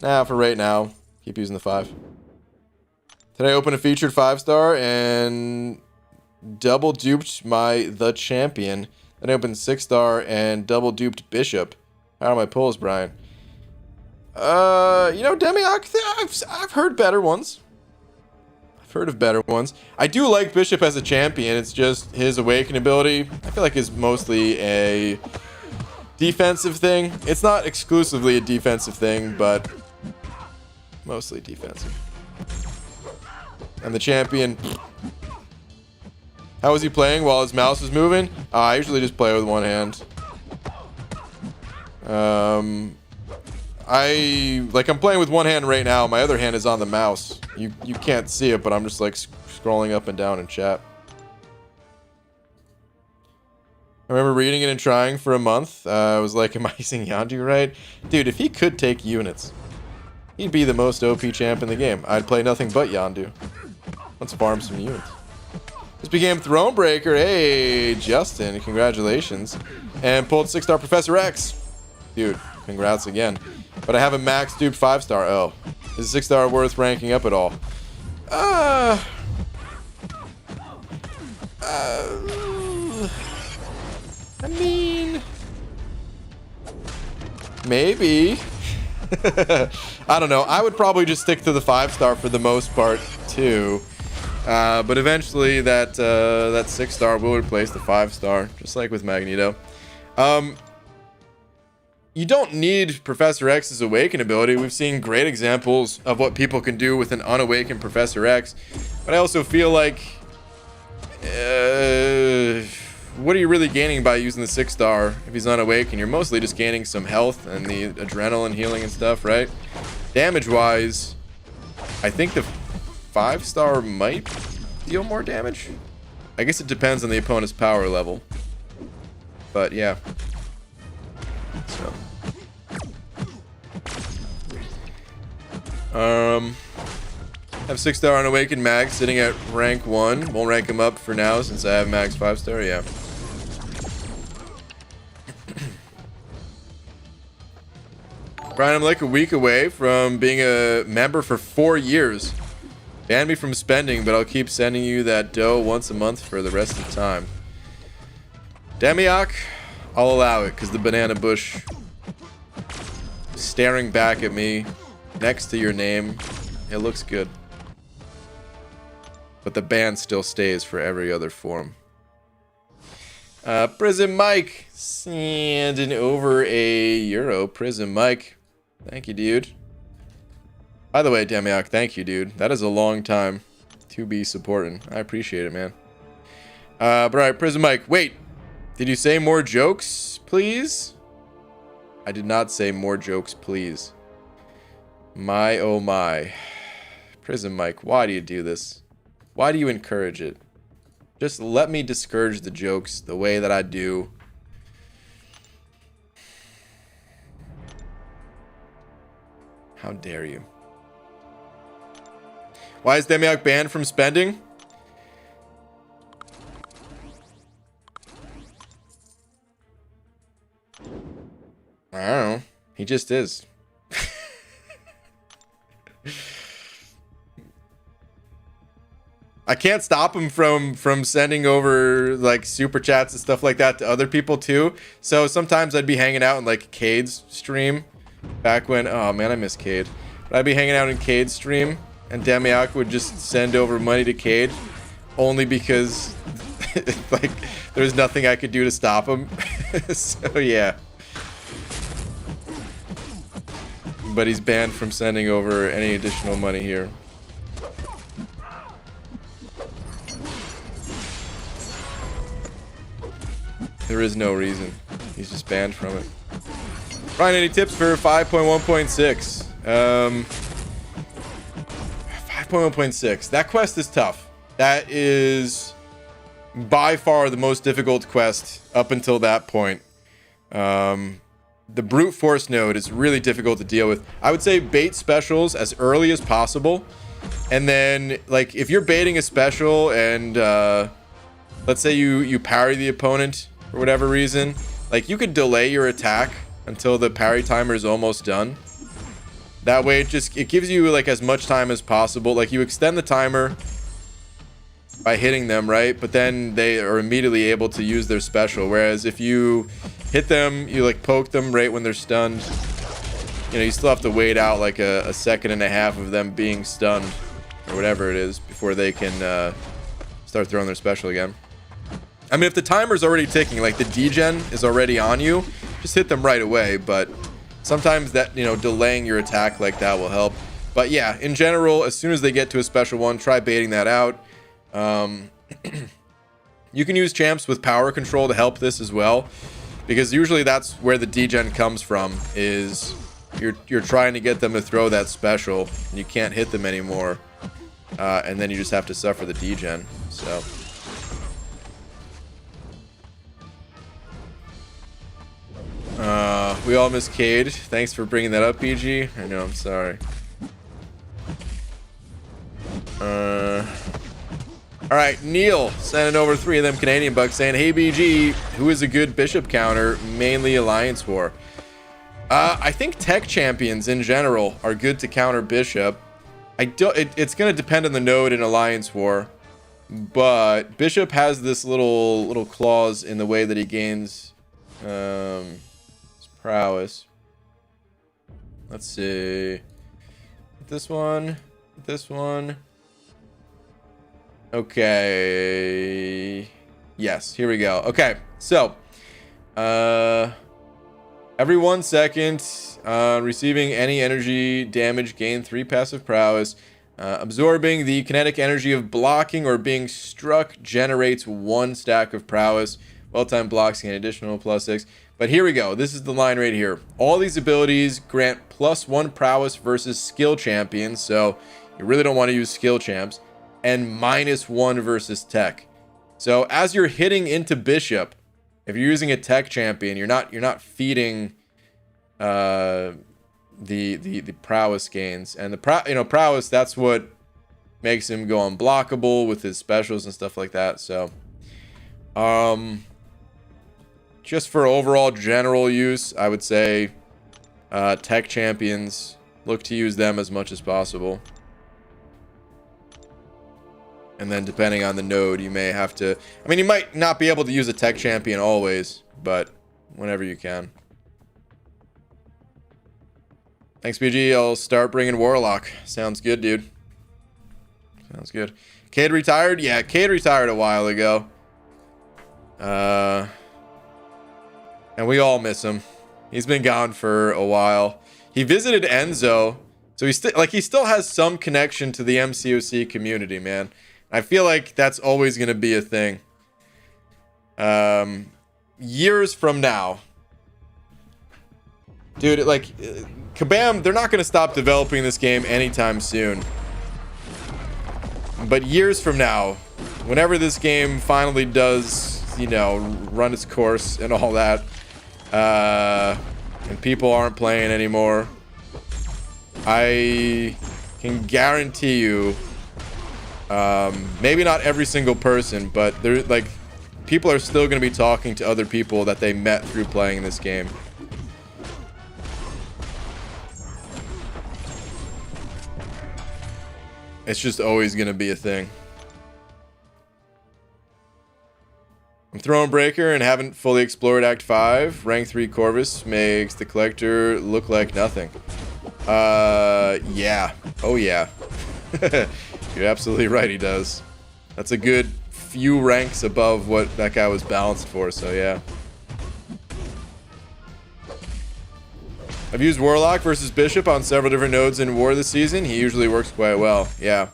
S1: nah, for right now, keep using the 5. Today I opened a featured 5-star and double duped my The Champion. Then I opened 6-star and double duped Bishop. How are my pulls, Brian? You know, Demiok, I've heard better ones. I've heard of better ones. I do like Bishop as a champion. It's just his awaken ability, I feel like, is mostly a defensive thing. It's not exclusively a defensive thing, but mostly defensive. And the champion, how is he playing while his mouse is moving? I usually just play with one hand. I'm playing with one hand right now. My other hand is on the mouse. You can't see it, but I'm just like scrolling up and down in chat. I remember reading it and trying for a month. I was like, am I using Yondu right? Dude, if he could take units, he'd be the most OP champ in the game. I'd play nothing but Yondu. Let's farm some units. This became Thronebreaker. Hey, Justin, congratulations. And pulled 6-star Professor X. Dude, congrats again. But I have a max dupe 5-star. Oh, is 6-star worth ranking up at all? I mean, maybe. I don't know. I would probably just stick to the 5-star for the most part too. But eventually that 6-star will replace the 5-star, just like with Magneto. You don't need Professor X's awaken ability. We've seen great examples of what people can do with an unawakened Professor X. But I also feel like, what are you really gaining by using the 6-star if he's unawakened? You're mostly just gaining some health and the adrenaline healing and stuff, right? Damage-wise, I think the 5-star might deal more damage. I guess it depends on the opponent's power level. But yeah. So. Have 6-star Unawakened Max sitting at rank 1. Won't rank him up for now since I have Max 5-star. Yeah. Brian, I'm like a week away from being a member for 4 years. Ban me from spending, but I'll keep sending you that dough once a month for the rest of the time. Demiok, I'll allow it because the banana bush staring back at me next to your name, it looks good. But the ban still stays for every other form. Prism Mike sending over a euro. Prism Mike, thank you, dude. By the way, Demiok, thank you, dude. That is a long time to be supporting. I appreciate it, man. But alright, Prism Mike, wait. Did you say more jokes, please? I did not say more jokes, please. My, oh my. Prism Mike, why do you do this? Why do you encourage it? Just let me discourage the jokes the way that I do. How dare you? Why is Demiok banned from spending? I don't know. He just is. I can't stop him from sending over like super chats and stuff like that to other people too. So sometimes I'd be hanging out in like Cade's stream back when, oh man, I miss Cade. But I'd be hanging out in Cade's stream and Demiok would just send over money to Cade only because like there's nothing I could do to stop him. So yeah. But he's banned from sending over any additional money here. There is no reason. He's just banned from it. Ryan, any tips for 5.1.6? 5.1.6. That quest is tough. That is by far the most difficult quest up until that point. The brute force node is really difficult to deal with. I would say bait specials as early as possible. And then, like, if you're baiting a special and, let's say you parry the opponent for whatever reason, like, you could delay your attack until the parry timer is almost done. That way, it gives you, like, as much time as possible. Like, you extend the timer by hitting them, right? But then they are immediately able to use their special. Whereas if you hit them, you, like, poke them right when they're stunned, you know, you still have to wait out, like, a second and a half of them being stunned, or whatever it is, before they can start throwing their special again. I mean, if the timer's already ticking, like the degen is already on you, just hit them right away. But sometimes that, you know, delaying your attack like that will help. But yeah, in general, as soon as they get to a special one, try baiting that out. You can use champs with power control to help this as well, because usually that's where the degen comes from, is you're trying to get them to throw that special and you can't hit them anymore, and then you just have to suffer the degen. So we all miss Cade. Thanks for bringing that up, BG. I know, I'm sorry. Alright, Neil sending over 3 of them Canadian bucks saying, hey BG, who is a good bishop counter, mainly Alliance War? I think tech champions in general are good to counter bishop. It's going to depend on the node in Alliance War, but bishop has this little clause in the way that he gains his prowess. Let's see. This one. Okay. Yes, here we go. Okay, so every 1 second, receiving any energy damage, gain 3 passive prowess. Absorbing the kinetic energy of blocking or being struck generates 1 stack of prowess. Well-timed blocks gain additional +6. But here we go. This is the line right here. All these abilities grant +1 prowess versus skill champions. So you really don't want to use skill champs. And -1 versus tech. So as you're hitting into bishop, if you're using a tech champion, you're not feeding the prowess gains. And the prowess, that's what makes him go unblockable with his specials and stuff like that. So, just for overall general use, I would say tech champions, look to use them as much as possible. And then depending on the node, you may have to... I mean, you might not be able to use a tech champion always, but whenever you can. Thanks, BG. I'll start bringing Warlock. Sounds good, dude. Sounds good. Cade retired? Yeah, Cade retired a while ago. And we all miss him. He's been gone for a while. He visited Enzo, so he still has some connection to the MCOC community, man. I feel like that's always going to be a thing. Years from now, dude, like, Kabam, they're not going to stop developing this game anytime soon. But years from now, whenever this game finally does, you know, run its course and all that, and people aren't playing anymore, I can guarantee you, maybe not every single person, but there, like, people are still going to be talking to other people that they met through playing this game. It's just always going to be a thing. I'm Thronebreaker and haven't fully explored Act 5. Rank 3 Corvus makes the collector look like nothing. Yeah. Oh, yeah. You're absolutely right, he does. That's a good few ranks above what that guy was balanced for, so yeah. I've used Warlock versus Bishop on several different nodes in War this season. He usually works quite well, yeah.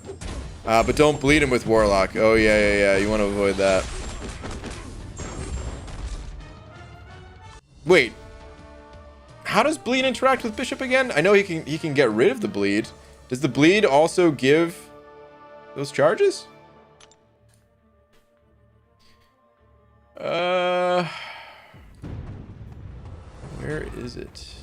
S1: But don't bleed him with Warlock. Oh, yeah. You want to avoid that. Wait. How does bleed interact with Bishop again? I know he can get rid of the bleed. Does the bleed also give those charges? Where is it?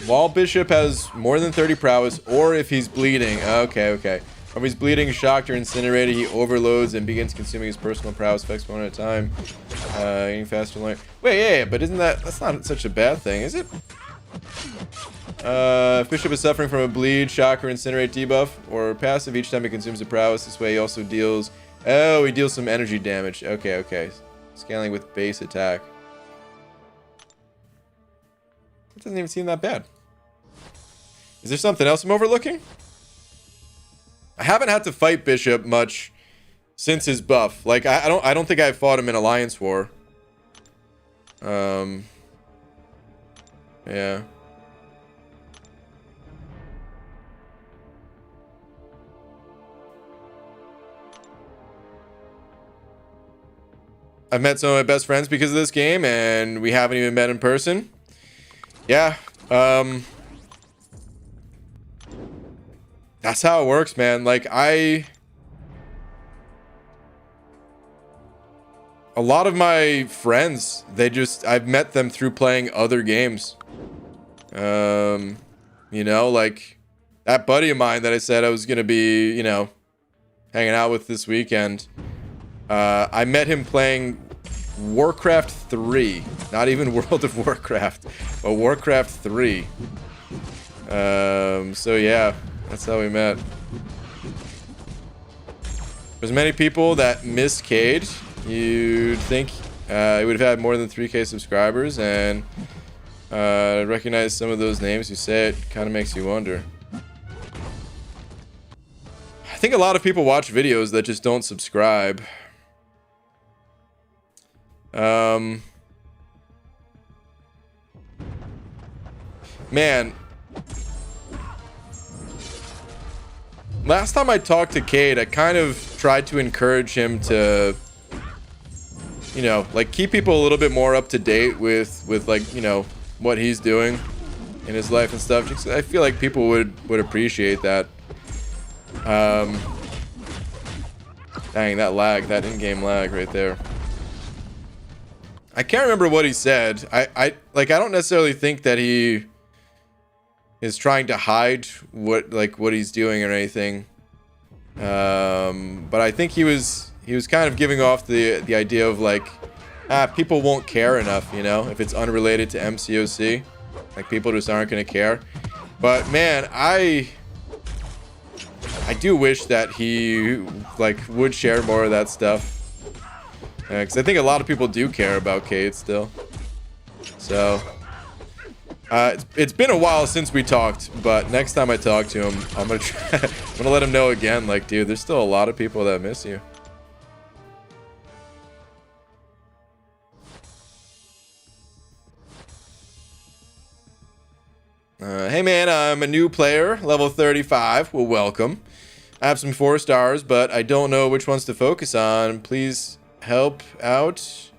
S1: While Bishop has more than 30 prowess, or if he's bleeding. Okay. If he's bleeding, shocked, or incinerated, he overloads and begins consuming his personal prowess effects one at a time. Getting faster and Wait, yeah, but that's not such a bad thing, is it? If Bishop is suffering from a bleed, shock, or incinerate debuff, or passive each time he consumes a prowess, this way he also deals... Oh, he deals some energy damage. Okay. Scaling with base attack. It doesn't even seem that bad. Is there something else I'm overlooking? I haven't had to fight Bishop much since his buff. Like, I don't think I fought him in Alliance War. Yeah. I've met some of my best friends because of this game, and we haven't even met in person. Yeah. That's how it works, man. Like, a lot of my friends, I've met them through playing other games. You know, like that buddy of mine that I said I was going to be, you know, hanging out with this weekend. I met him playing Warcraft 3. Not even World of Warcraft, but Warcraft 3. So yeah, that's how we met. There's many people that miss Cade. You'd think he would have had more than 3K subscribers, and recognize some of those names you say. It kind of makes you wonder. I think a lot of people watch videos that just don't subscribe. Man, last time I talked to Cade, I kind of tried to encourage him to, you know, like, keep people a little bit more up to date with like, you know, what he's doing in his life and stuff. Just, I feel like people would appreciate that. Dang, that lag, that in-game lag right there. I can't remember what he said. I don't necessarily think that he is trying to hide what he's doing or anything. But I think he was kind of giving off the idea of like, people won't care enough, you know, if it's unrelated to MCOC. Like, people just aren't going to care. But man, I do wish that he like would share more of that stuff. Because I think a lot of people do care about Cade still. So it's been a while since we talked, but next time I talk to him, I'm gonna let him know again, like, dude, there's still a lot of people that miss you. Hey man, I'm a new player, level 35. Well, welcome. I have some 4 stars, but I don't know which ones to focus on. Please help out.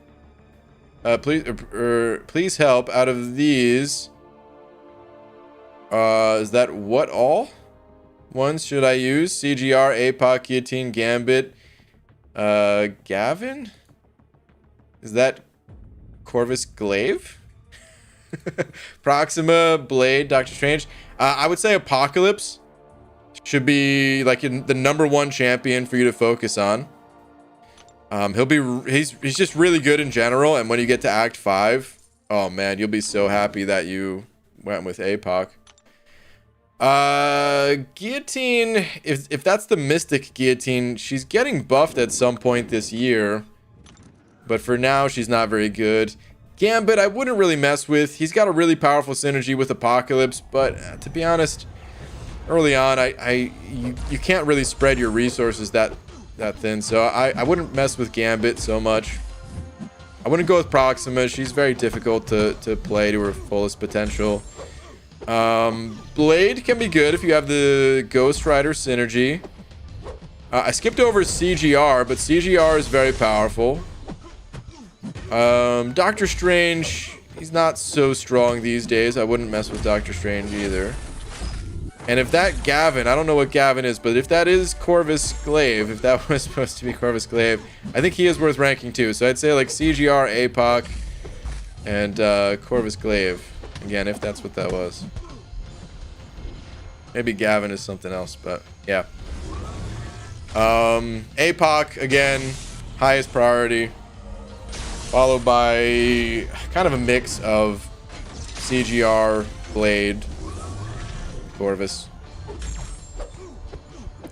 S1: Please help out of these. Is that what all ones should I use? CGR, APOC, Guillotine, Gambit, Gavin? Is that Corvus Glaive? Proxima, Blade, Doctor Strange. I would say Apocalypse should be like the #1 champion for you to focus on. He's just really good in general, and when you get to Act 5, oh man, you'll be so happy that you went with APOC. Guillotine, if that's the Mystic Guillotine, she's getting buffed at some point this year, but for now she's not very good. Gambit, I wouldn't really mess with. He's got a really powerful synergy with Apocalypse, but to be honest, early on, you can't really spread your resources that thin, so I wouldn't mess with Gambit so much. I wouldn't go with Proxima. She's very difficult to play to her fullest potential. Blade can be good if you have the Ghost Rider synergy. I skipped over CGR, but CGR is very powerful. Doctor Strange, he's not so strong these days. I wouldn't mess with Doctor Strange either. And if that Gavin, I don't know what Gavin is, but if that is Corvus Glaive, if that was supposed to be Corvus Glaive, I think he is worth ranking too. So I'd say like CGR, APOC, and Corvus Glaive. Again, if that's what that was. Maybe Gavin is something else, but yeah. APOC, again, highest priority. Followed by kind of a mix of CGR, Blade, Corvus.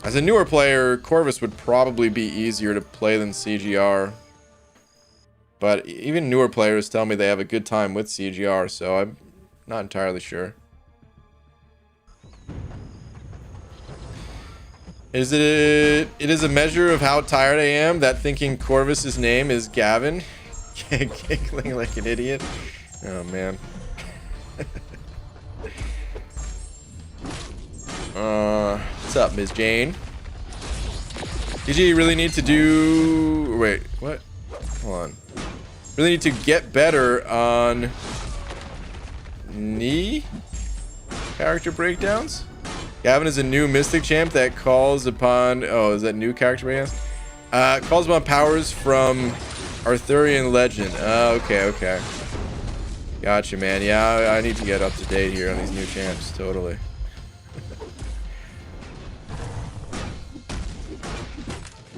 S1: As a newer player, Corvus would probably be easier to play than CGR. But even newer players tell me they have a good time with CGR, so I'm not entirely sure. It is a measure of how tired I am that thinking Corvus's name is Gavin. Giggling like an idiot. Oh man. What's up, Ms. Jane? Did you really need to do... Wait, what? Hold on. Really need to get better on... knee? Character breakdowns? Gavin is a new Mystic champ that calls upon... Oh, is that new character breakdowns? Calls upon powers from... Arthurian legend. Okay. Gotcha, man. Yeah, I need to get up to date here on these new champs. Totally.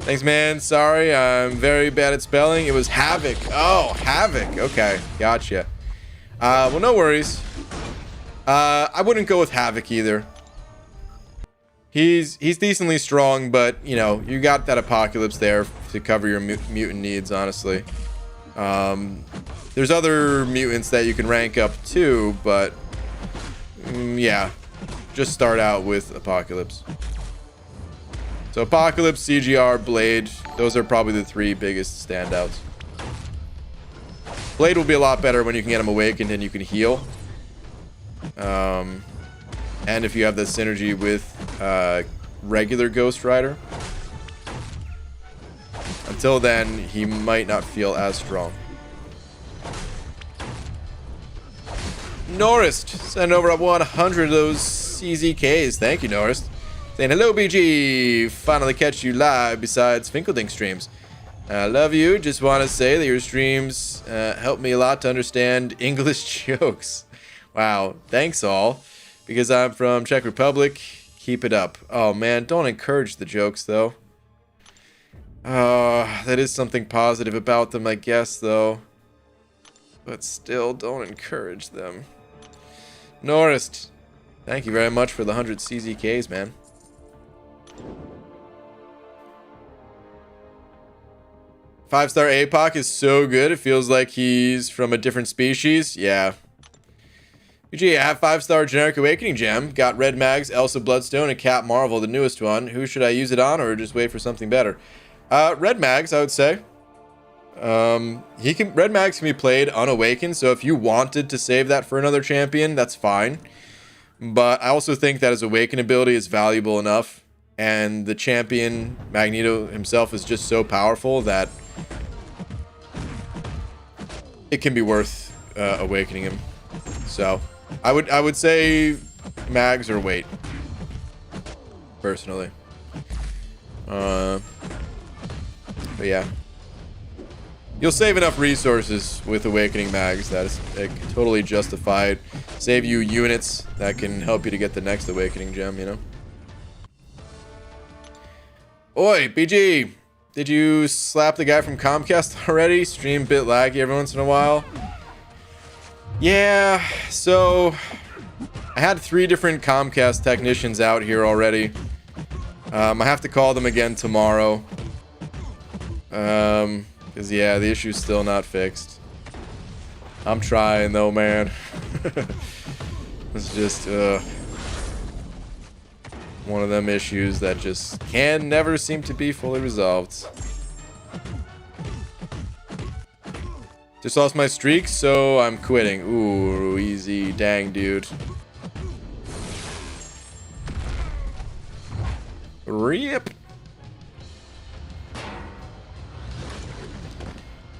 S1: Thanks, man. Sorry, I'm very bad at spelling. It was Havoc. Oh, Havoc. Okay, gotcha. Well, no worries. I wouldn't go with Havoc either. He's decently strong, but, you know, you got that Apocalypse there to cover your mutant needs, honestly. There's other mutants that you can rank up too, but, yeah. Just start out with Apocalypse. So Apocalypse, CGR, Blade, those are probably the 3 biggest standouts. Blade will be a lot better when you can get him awakened and you can heal. And if you have the synergy with regular Ghost Rider. Until then, he might not feel as strong. Norris, send over 100 of those CZKs. Thank you, Norris. Saying hello, BG. Finally catch you live besides Finkelding streams. I love you. Just want to say that your streams help me a lot to understand English jokes. Wow. Thanks all. Because I'm from Czech Republic. Keep it up. Oh man, don't encourage the jokes though. That is something positive about them, I guess, though. But still, don't encourage them. Norris, thank you very much for the 100 CZKs, man. Five-star APOC is so good, it feels like he's from a different species. Yeah. UG, I have 5-star generic awakening gem. Got Red Mags, Elsa Bloodstone, and Cat Marvel, the newest one. Who should I use it on, or just wait for something better? Red Mags, I would say. Red Mags can be played unawakened, so if you wanted to save that for another champion, that's fine. But I also think that his awaken ability is valuable enough, and the champion, Magneto himself, is just so powerful that it can be worth awakening him. So I would say Mags or wait, personally. But yeah, you'll save enough resources with awakening Mags that is totally justified. Save you units that can help you to get the next awakening gem, you know. Oi, BG, did you slap the guy from Comcast already? Stream bit laggy every once in a while. Yeah, so I had 3 different Comcast technicians out here already. I have to call them again tomorrow. Because yeah, the issue's still not fixed. I'm trying though, man. It's just one of them issues that just can never seem to be fully resolved. Just lost my streak, so I'm quitting. Ooh, easy. Dang, dude. Rip.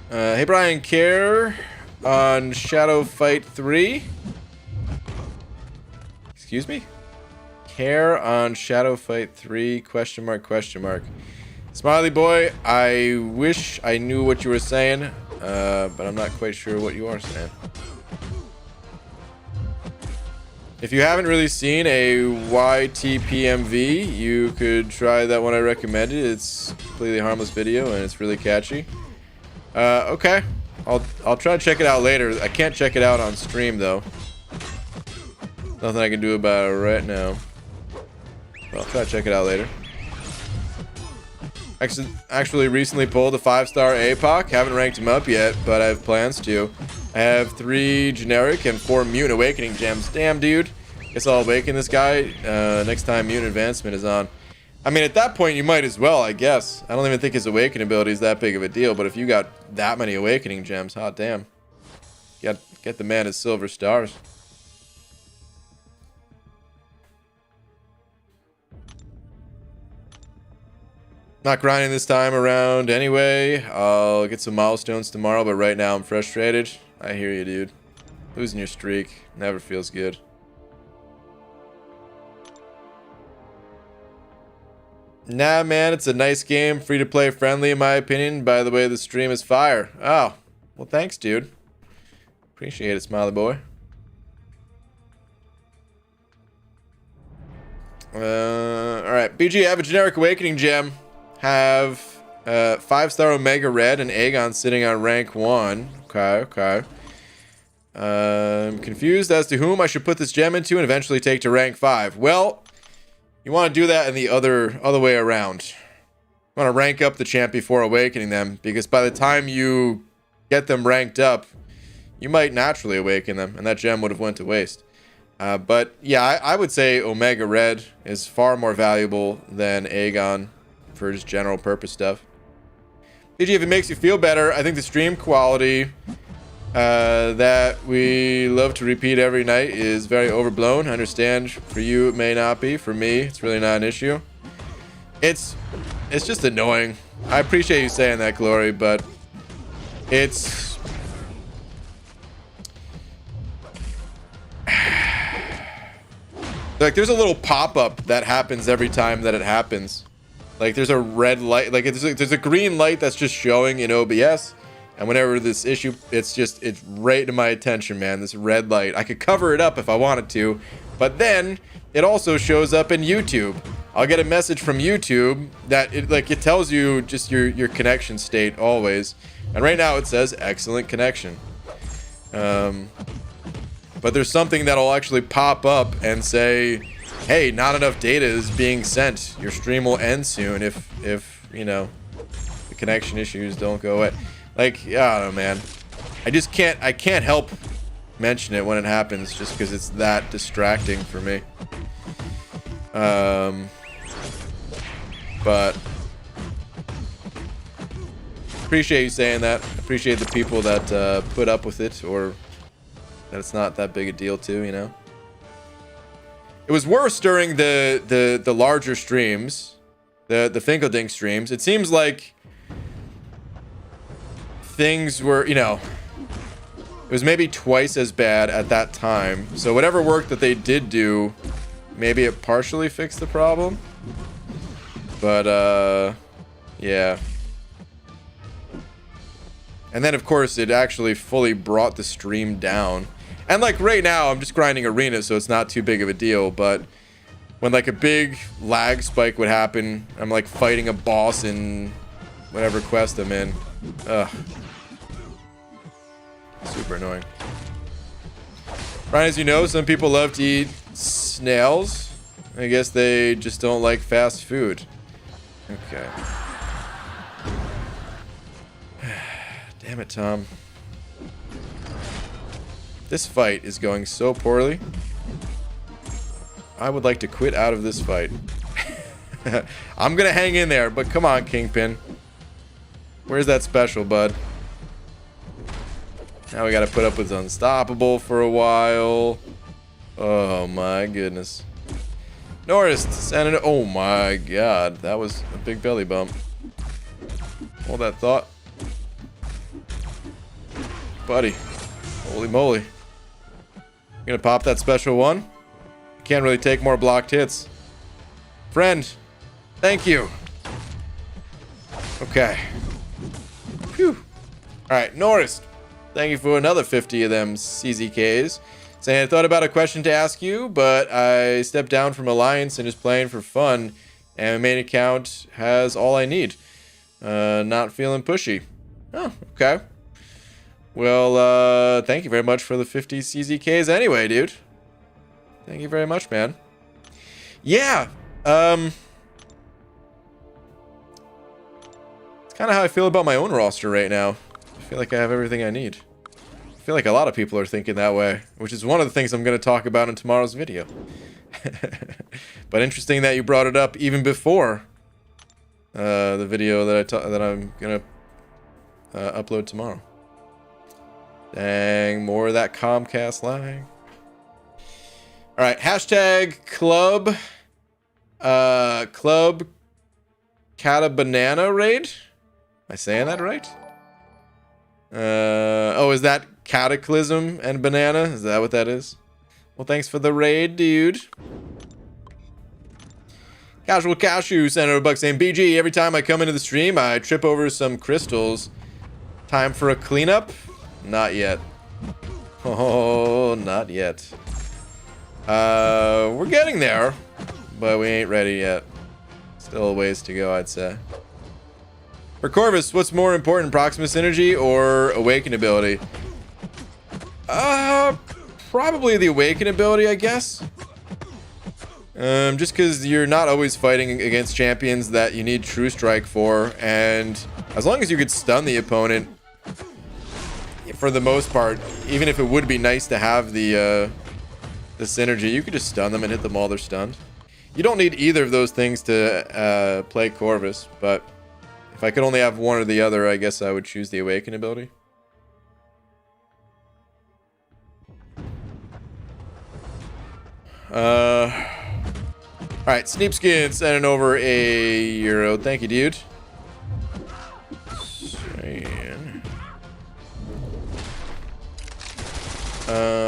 S1: Hey, Brian, care on Shadow Fight 3? Excuse me? Care on Shadow Fight 3? Question mark, question mark. Smiley boy, I wish I knew what you were saying, but I'm not quite sure what you are saying. If you haven't really seen a YTPMV, you could try that one I recommended. It's a completely harmless video and it's really catchy. Okay. I'll try to check it out later. I can't check it out on stream though. Nothing I can do about it right now. But I'll try to check it out later. Actually recently pulled a 5-star APOC. Haven't ranked him up yet, but I have plans to. I have 3 generic and 4 mutant awakening gems. Damn, dude. Guess I'll awaken this guy next time mutant advancement is on. I mean, at that point, you might as well, I guess. I don't even think his awakening ability is that big of a deal, but if you got that many awakening gems, hot damn. Get the man his silver stars. Not grinding this time around anyway. I'll get some milestones tomorrow, but right now I'm frustrated. I hear you, dude. Losing your streak never feels good. Nah, man, it's a nice game. Free to play friendly, in my opinion. By the way, the stream is fire. Oh, well, thanks, dude. Appreciate it, smiley boy. Alright, BG, I have a generic awakening gem. Have 5-star Omega Red and Aegon sitting on rank 1. Okay. I'm confused as to whom I should put this gem into and eventually take to rank 5. Well, you want to do that in the other way around. You want to rank up the champ before awakening them, because by the time you get them ranked up, you might naturally awaken them, and that gem would have went to waste. But yeah, I would say Omega Red is far more valuable than Aegon for just general purpose stuff. DG, if it makes you feel better, I think the stream quality that we love to repeat every night is very overblown. I understand for you it may not be. For me, it's really not an issue. It's just annoying. I appreciate you saying that, Glory, but it's like there's a little pop-up that happens every time that it happens. Like there's a red light, like there's a green light that's just showing in OBS. And whenever this issue, it's right to my attention, man. This red light. I could cover it up if I wanted to, but then it also shows up in YouTube. I'll get a message from YouTube that it tells you just your connection state always. And right now it says excellent connection. But there's something that'll actually pop up and say, hey, not enough data is being sent. Your stream will end soon if you know, the connection issues don't go away. Like, yeah, I don't know, man. I can't help mention it when it happens just because it's that distracting for me. But appreciate you saying that. Appreciate the people that put up with it, or that it's not that big a deal too, you know. It was worse during the larger streams, the Finkeldink streams. It seems like things were, you know, it was maybe twice as bad at that time. So whatever work that they did do, maybe it partially fixed the problem. But yeah. And then of course it actually fully brought the stream down. And like right now I'm just grinding arena, so it's not too big of a deal, but when like a big lag spike would happen, I'm like fighting a boss in whatever quest I'm in. Ugh. Super annoying. Ryan, as you know, some people love to eat snails. I guess they just don't like fast food. Okay. Damn it, Tom. This fight is going so poorly. I would like to quit out of this fight. I'm gonna hang in there, but come on, Kingpin. Where's that special, bud? Now we gotta put up with Unstoppable for a while. Oh my goodness. Norris, Senator. Oh my god, that was a big belly bump. Hold that thought. Buddy. Holy moly. You gonna pop that special one? Can't really take more blocked hits. Friend, thank you. Okay. Phew. Alright, Norris. Thank you for another 50 of them CZKs. Saying I thought about a question to ask you, but I stepped down from Alliance and just playing for fun. And my main account has all I need. Not feeling pushy. Oh, okay. Well, thank you very much for the 50 CZKs anyway, dude. Thank you very much, man. Yeah. It's kind of how I feel about my own roster right now. I feel like I have everything I need. I feel like a lot of people are thinking that way, which is one of the things I'm going to talk about in tomorrow's video. But interesting that you brought it up even before the video that I'm going to upload tomorrow. Dang, more of that Comcast lag. All right, hashtag club Cata Banana raid. Am I saying that right? Oh, is that Cataclysm and Banana? Is that what that is? Well, thanks for the raid, dude. Casual Cashew sent over a buck saying, BG, every time I come into the stream, I trip over some crystals. Time for a cleanup? Not yet. Oh, not yet. We're getting there, but we ain't ready yet. Still a ways to go, I'd say. For Corvus, what's more important, Proximus Synergy or Awaken ability? Probably the Awaken ability, I guess. Just because you're not always fighting against champions that you need True Strike for, and as long as you could stun the opponent, for the most part, even if it would be nice to have the synergy, you could just stun them and hit them while they're stunned. You don't need either of those things to play Corvus, but if I could only have one or the other, I guess I would choose the Awaken ability. Alright, Sneapskin sending over a euro. Thank you, dude.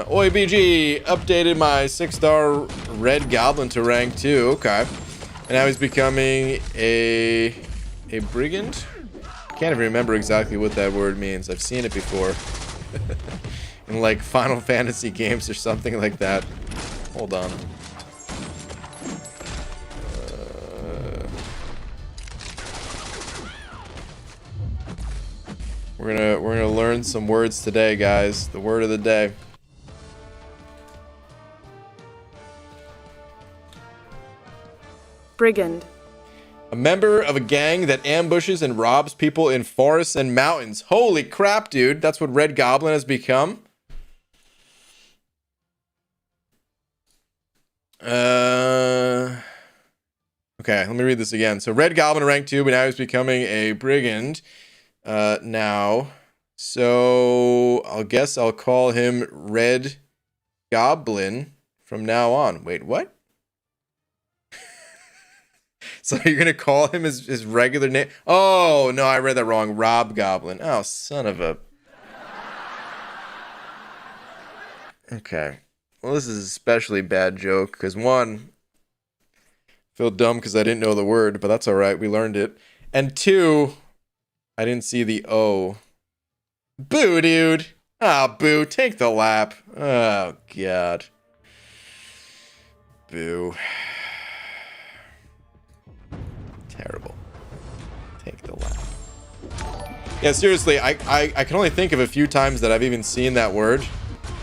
S1: Oi BG updated my 6-star red goblin to rank 2. Okay. And now he's becoming a brigand? Can't even remember exactly what that word means. I've seen it before. In like Final Fantasy games or something like that. Hold on. We're gonna learn some words today, guys. The word of the day.
S2: Brigand.
S1: A member of a gang that ambushes and robs people in forests and mountains. Holy crap, dude. That's what Red Goblin has become. Okay, let me read this again. So Red Goblin rank 2, but now he's becoming a brigand. Now. So I guess I'll call him Red Goblin from now on. Wait, what? So you're going to call him his regular name? Oh, no, I read that wrong. Rob Goblin. Oh, son of a... Okay. Well, this is an especially bad joke, because one, I feel dumb because I didn't know the word, but that's all right. We learned it. And two, I didn't see the O. Boo, dude. Ah, oh, boo. Take the lap. Oh, God. Boo. Terrible. Take the lap. Yeah, seriously, I can only think of a few times that I've even seen that word.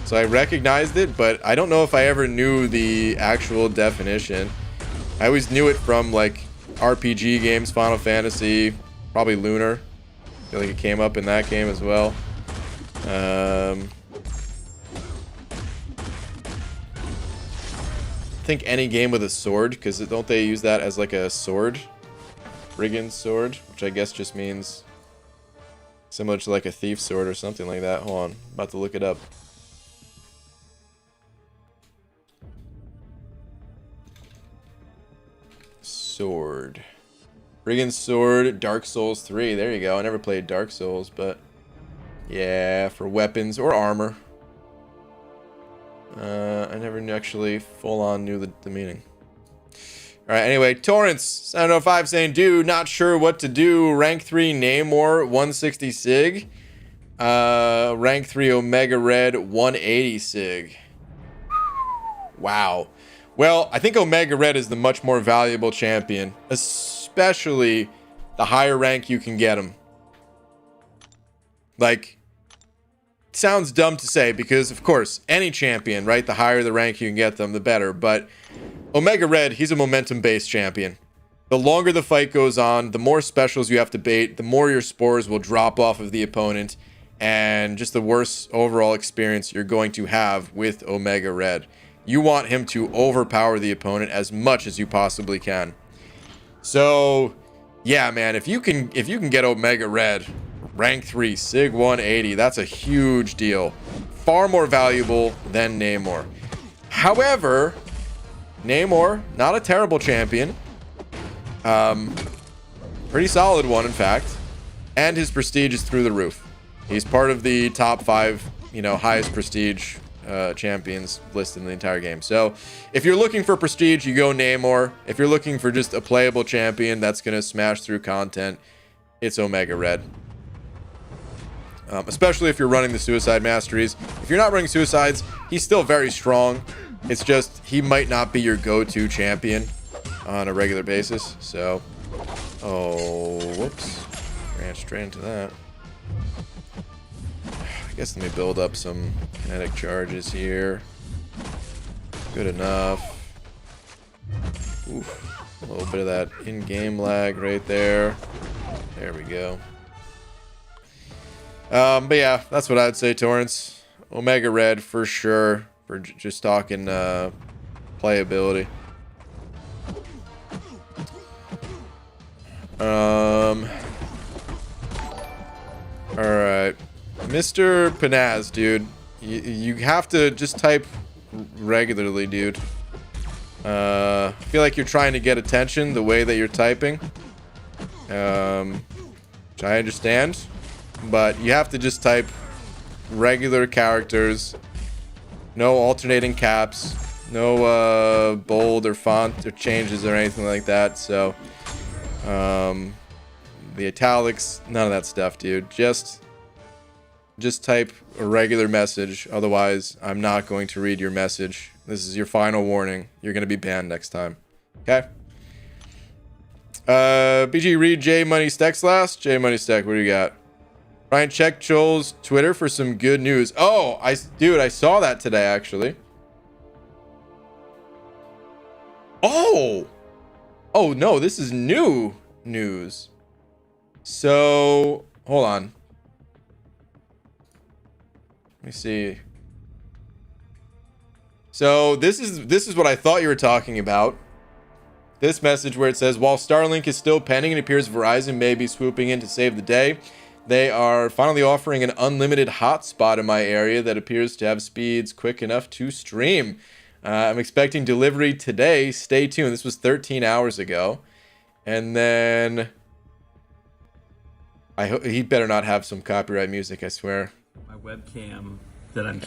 S1: So I recognized it, but I don't know if I ever knew the actual definition. I always knew it from, like, RPG games, Final Fantasy, probably Lunar. I feel like it came up in that game as well. I think any game with a sword, because don't they use that as, like, a sword? Brigand sword, which I guess just means similar to, like, a thief sword or something like that. Hold on, I'm about to look it up. Sword. Brigand sword, Dark Souls 3. There you go. I never played Dark Souls, but yeah, for weapons or armor. I never actually full on knew the meaning. Alright, anyway, Torrance 705 saying, dude, not sure what to do. Rank 3 Namor 160 sig. Rank 3 Omega Red 180 sig. Wow. Well, I think Omega Red is the much more valuable champion, especially the higher rank you can get him. Like, sounds dumb to say because, of course, any champion, right? The higher the rank you can get them, the better. But Omega Red, he's a momentum-based champion. The longer the fight goes on, the more specials you have to bait, the more your spores will drop off of the opponent, and just the worse overall experience you're going to have with Omega Red. You want him to overpower the opponent as much as you possibly can. So, yeah, man, if you can get Omega Red, rank 3, Sig 180, that's a huge deal. Far more valuable than Namor. However, Namor, not a terrible champion. Pretty solid one, in fact. And his prestige is through the roof. He's part of the top 5, highest prestige champions listed in the entire game. So if you're looking for prestige, you go Namor. If you're looking for just a playable champion that's going to smash through content, it's Omega Red. Especially if you're running the Suicide Masteries. If you're not running Suicides, he's still very strong. It's just he might not be your go-to champion on a regular basis. So, oh, whoops. Ran straight into that. I guess let me build up some kinetic charges here. Good enough. Oof. A little bit of that in-game lag right there. There we go. But yeah, that's what I'd say, Torrance. Omega Red for sure. For just talking playability. Alright. Mr. Panaz, dude. You have to just type regularly, dude. I feel like you're trying to get attention the way that you're typing. Which I understand. But you have to just type regular characters. No alternating caps. No bold or font or changes or anything like that. So the italics, none of that stuff, dude. Just type a regular message. Otherwise, I'm not going to read your message. This is your final warning. You're going to be banned next time. Okay? BG, read J Money Steck's last. J Money Steck, what do you got? Ryan, check Joel's Twitter for some good news. Oh, dude, I saw that today, actually. Oh no, this is new news. So hold on, let me see. So this is what I thought you were talking about. This message where it says, while Starlink is still pending, it appears Verizon may be swooping in to save the day. They are finally offering an unlimited hotspot in my area that appears to have speeds quick enough to stream. I'm expecting delivery today. Stay tuned. This was 13 hours ago. And then he better not have some copyright music, I swear.
S2: My webcam that I'm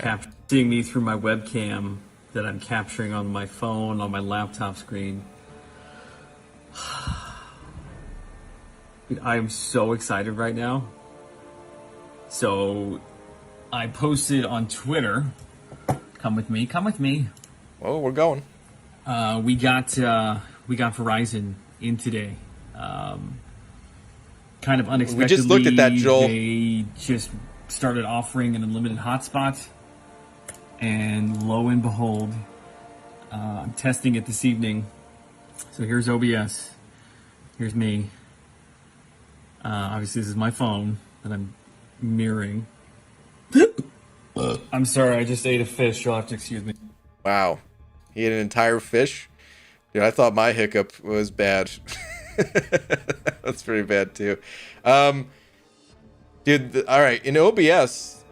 S2: seeing me through my webcam that I'm capturing on my phone, on my laptop screen. I am so excited right now. So I posted on Twitter, come with me.
S1: Well, we're going.
S2: We got Verizon in today. Kind of unexpectedly.
S1: We just looked at that, Joel.
S2: They just started offering an unlimited hotspot, and lo and behold, I'm testing it this evening. So here's OBS. Here's me. Obviously, this is my phone that I'm mirroring. I'm sorry, I just ate a fish. You'll have to excuse me.
S1: Wow. He ate an entire fish? Dude, I thought my hiccup was bad. That's pretty bad, too. Dude, all right. In OBS,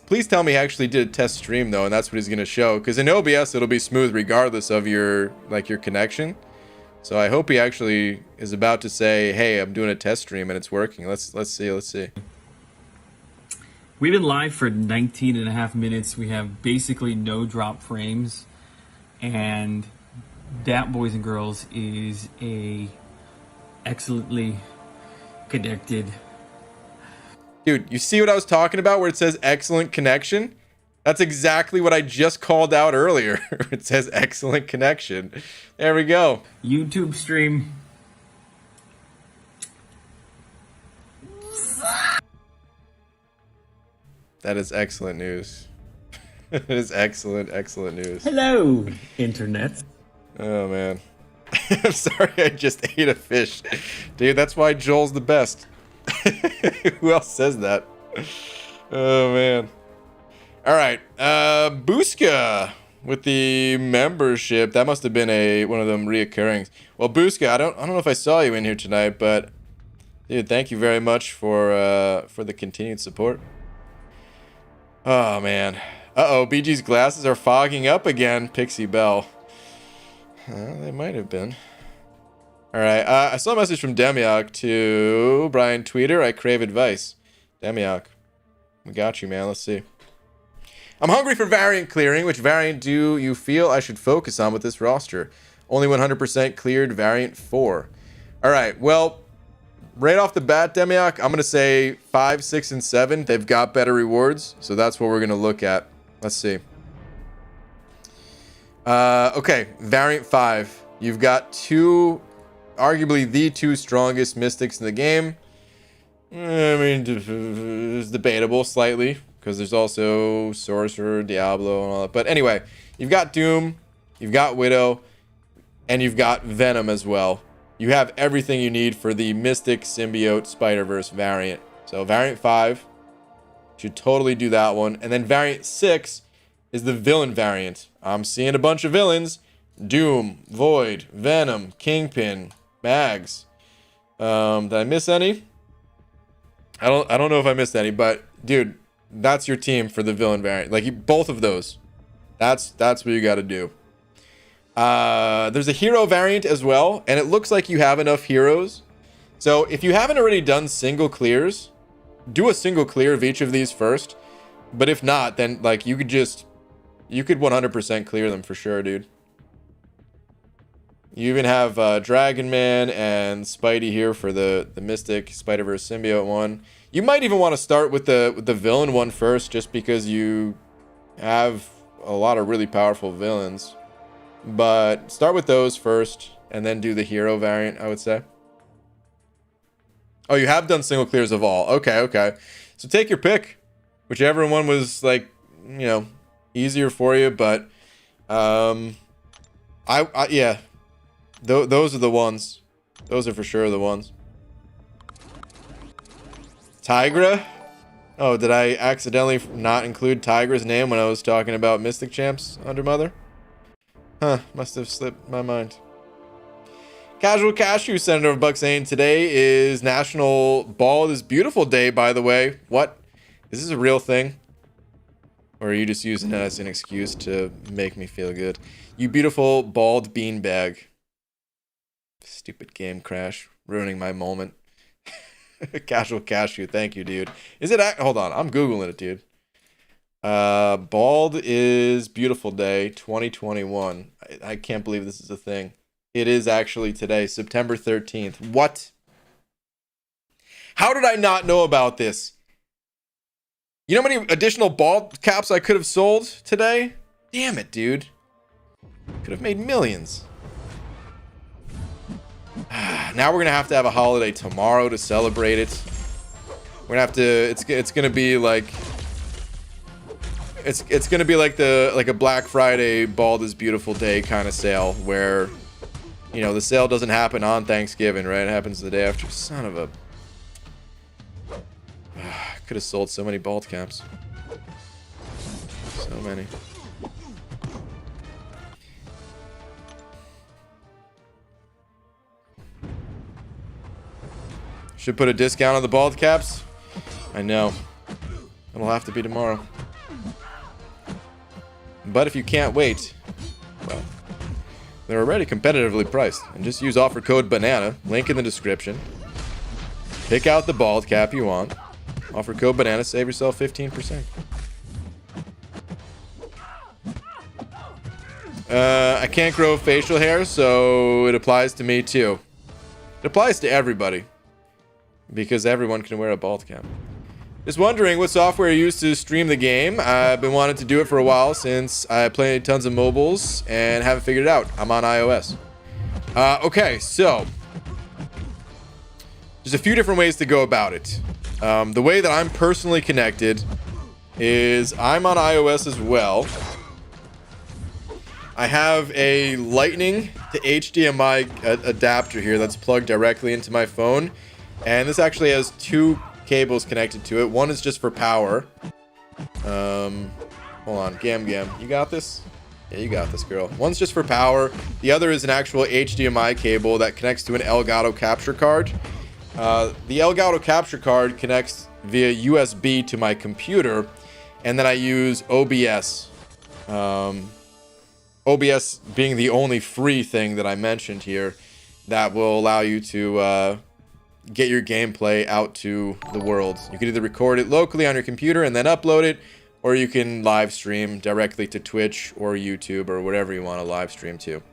S1: please tell me he actually did a test stream, though, and that's what he's going to show. Because in OBS, it'll be smooth regardless of your connection. So I hope he actually is about to say, hey, I'm doing a test stream and it's working. Let's see.
S2: We've been live for 19 and a half minutes. We have basically no drop frames. And that, boys and girls, is a excellently connected.
S1: Dude, you see what I was talking about where it says excellent connection? That's exactly what I just called out earlier. It says excellent connection. There we go.
S2: YouTube stream.
S1: That is excellent news. It is excellent news.
S2: Hello, internet.
S1: Oh, man. I'm sorry I just ate a fish. Dude, that's why Joel's the best. Who else says that? Oh, man. All right. Booska with the membership. That must have been one of them reoccurrings. Well, Booska, I don't know if I saw you in here tonight, but dude, thank you very much for the continued support. Oh, man. Uh-oh, BG's glasses are fogging up again. Pixie Bell. They might have been. All right. I saw a message from Demiok to Brian Tweeter. I crave advice. Demiok, we got you, man. Let's see. I'm hungry for variant clearing. Which variant do you feel I should focus on with this roster? Only 100% cleared variant 4. All right. Well, right off the bat, Demiok, I'm going to say 5, 6, and 7. They've got better rewards. So that's what we're going to look at. Let's see. Okay. Variant 5. You've got arguably the two strongest mystics in the game. I mean, it's debatable slightly, because there's also Sorcerer, Diablo, and all that. But anyway, you've got Doom, you've got Widow, and you've got Venom as well. You have everything you need for the Mystic Symbiote Spider-Verse variant. So variant 5 should totally do that one. And then variant 6 is the villain variant. I'm seeing a bunch of villains. Doom, Void, Venom, Kingpin, Mags. Did I miss any? I don't know if I missed any, but dude, that's your team for the villain variant. Like, both of those. That's what you got to do. There's a hero variant as well, and it looks like you have enough heroes. So if you haven't already done single clears, do a single clear of each of these first. But if not, then like you could just You could 100% clear them for sure, dude. You even have Dragon Man and Spidey here for the Mystic Spider-Verse symbiote one. You might even want to start with the villain one first, just because you have a lot of really powerful villains. But start with those first, and then do the hero variant, I would say. Oh, you have done single clears of all. Okay, okay. So take your pick. Whichever one was, like, you know, easier for you, but yeah. Those are the ones. Those are for sure the ones. Tigra? Oh, did I accidentally not include Tigra's name when I was talking about Mystic Champs under Mother? Huh, must have slipped my mind. Casual Cashew, Senator of Buck, saying today is National Bald is Beautiful Day, by the way. What? Is this a real thing? Or are you just using it as an excuse to make me feel good? You beautiful bald beanbag. Stupid game crash. Ruining my moment. Casual Cashew, thank you, dude. Is it... Hold on, I'm Googling it, dude. Bald is Beautiful Day 2021. I can't believe this is a thing. It is actually today, September 13th. What? How did I not know about this? You know how many additional bald caps I could have sold today? Damn it, dude. Could have made millions. Now we're gonna have to have a holiday tomorrow to celebrate it. We're gonna have to. It's gonna be like. It's gonna be like a Black Friday Bald is Beautiful Day kind of sale where, you know, the sale doesn't happen on Thanksgiving, right? It happens the day after. Son of a. Could have sold so many bald caps. So many. Should put a discount on the bald caps. I know. It'll have to be tomorrow. But if you can't wait, well, they're already competitively priced. And just use offer code BANANA, link in the description. Pick out the bald cap you want. Offer code BANANA, save yourself 15%. I can't grow facial hair, so it applies to me too. It applies to everybody. Because everyone can wear a bald cap. Just wondering what software you use to stream the game. I've been wanting to do it for a while since I played tons of mobiles and haven't figured it out. I'm on iOS. Okay, so there's a few different ways to go about it. The way that I'm personally connected is I'm on iOS as well. I have a Lightning to HDMI adapter here that's plugged directly into my phone. And this actually has two cables connected to it. One is just for power. Hold on, Gam, you got this? Yeah, you got this, girl. One's just for power. The other is an actual HDMI cable that connects to an Elgato capture card. The Elgato capture card connects via USB to my computer, and then I use OBS. OBS being the only free thing that I mentioned here that will allow you to get your gameplay out to the world. You can either record it locally on your computer and then upload it, or you can live stream directly to Twitch or YouTube or whatever you want to live stream to.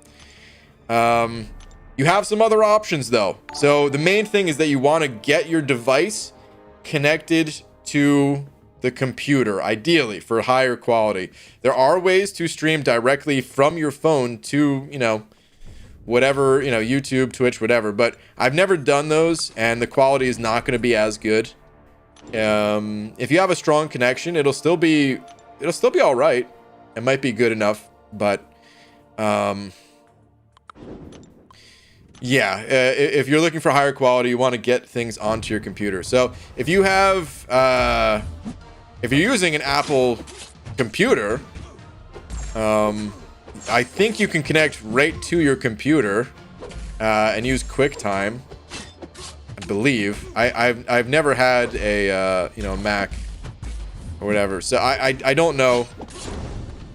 S1: You have some other options though. So the main thing is that you want to get your device connected to the computer, ideally for higher quality. There are ways to stream directly from your phone to, you know, whatever, you know, YouTube, Twitch, whatever, but I've never done those and the quality is not going to be as good. If you have a strong connection, it'll still be all right. It might be good enough, but yeah, if you're looking for higher quality, you want to get things onto your computer. So if you have if you're using an Apple computer, I think you can connect right to your computer and use QuickTime. I believe. I've never had a you know, Mac or whatever, so I don't know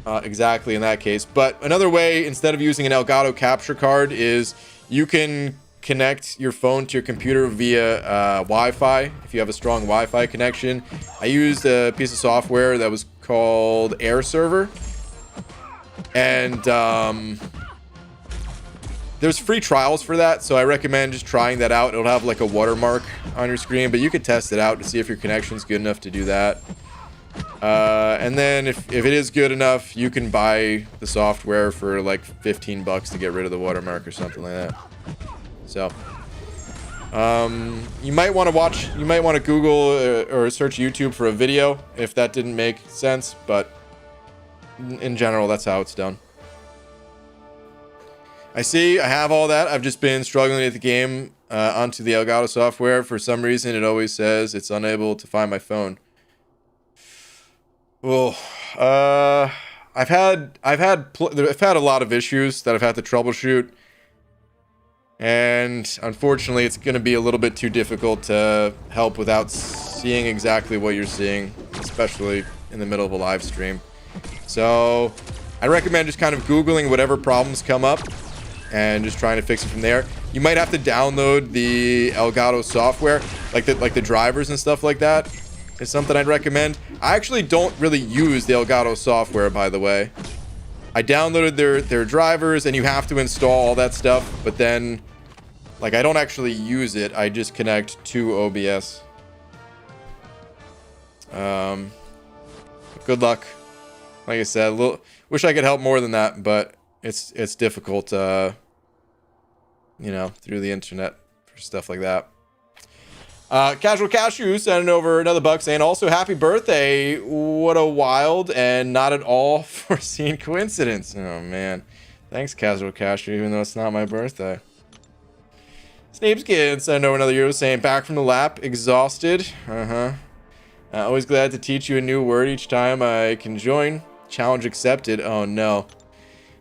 S1: exactly in that case. But another way, instead of using an Elgato capture card, is you can connect your phone to your computer via Wi-Fi if you have a strong Wi-Fi connection. I used a piece of software that was called Air Server. And there's free trials for that, so I recommend just trying that out. It'll have like a watermark on your screen, but you could test it out to see if your connection's good enough to do that. And then if it is good enough, you can buy the software for like 15 bucks to get rid of the watermark or something like that. So you might want to Google or search YouTube for a video if that didn't make sense, but in general, that's how it's done. I see, I have all that. I've just been struggling with the game onto the Elgato software. For some reason, it always says it's unable to find my phone. Well, I've had a lot of issues that I've had to troubleshoot, and unfortunately, it's going to be a little bit too difficult to help without seeing exactly what you're seeing, especially in the middle of a live stream. So, I recommend just kind of Googling whatever problems come up and just trying to fix it from there. You might have to download the Elgato software, like the drivers and stuff like that. Is something I'd recommend. I actually don't really use the Elgato software, by the way. I downloaded their drivers, and you have to install all that stuff, but then, like, I don't actually use it. I just connect to OBS. Good luck. Like I said, wish I could help more than that, but it's difficult, you know, through the internet for stuff like that. Casual Cashew sending over another buck saying, also happy birthday. What a wild and not at all foreseen coincidence. Oh man. Thanks, Casual Cashew, even though it's not my birthday. Snapeskin sending over another euro saying, back from the lap, exhausted. Always glad to teach you a new word each time I can join. Challenge accepted. Oh no.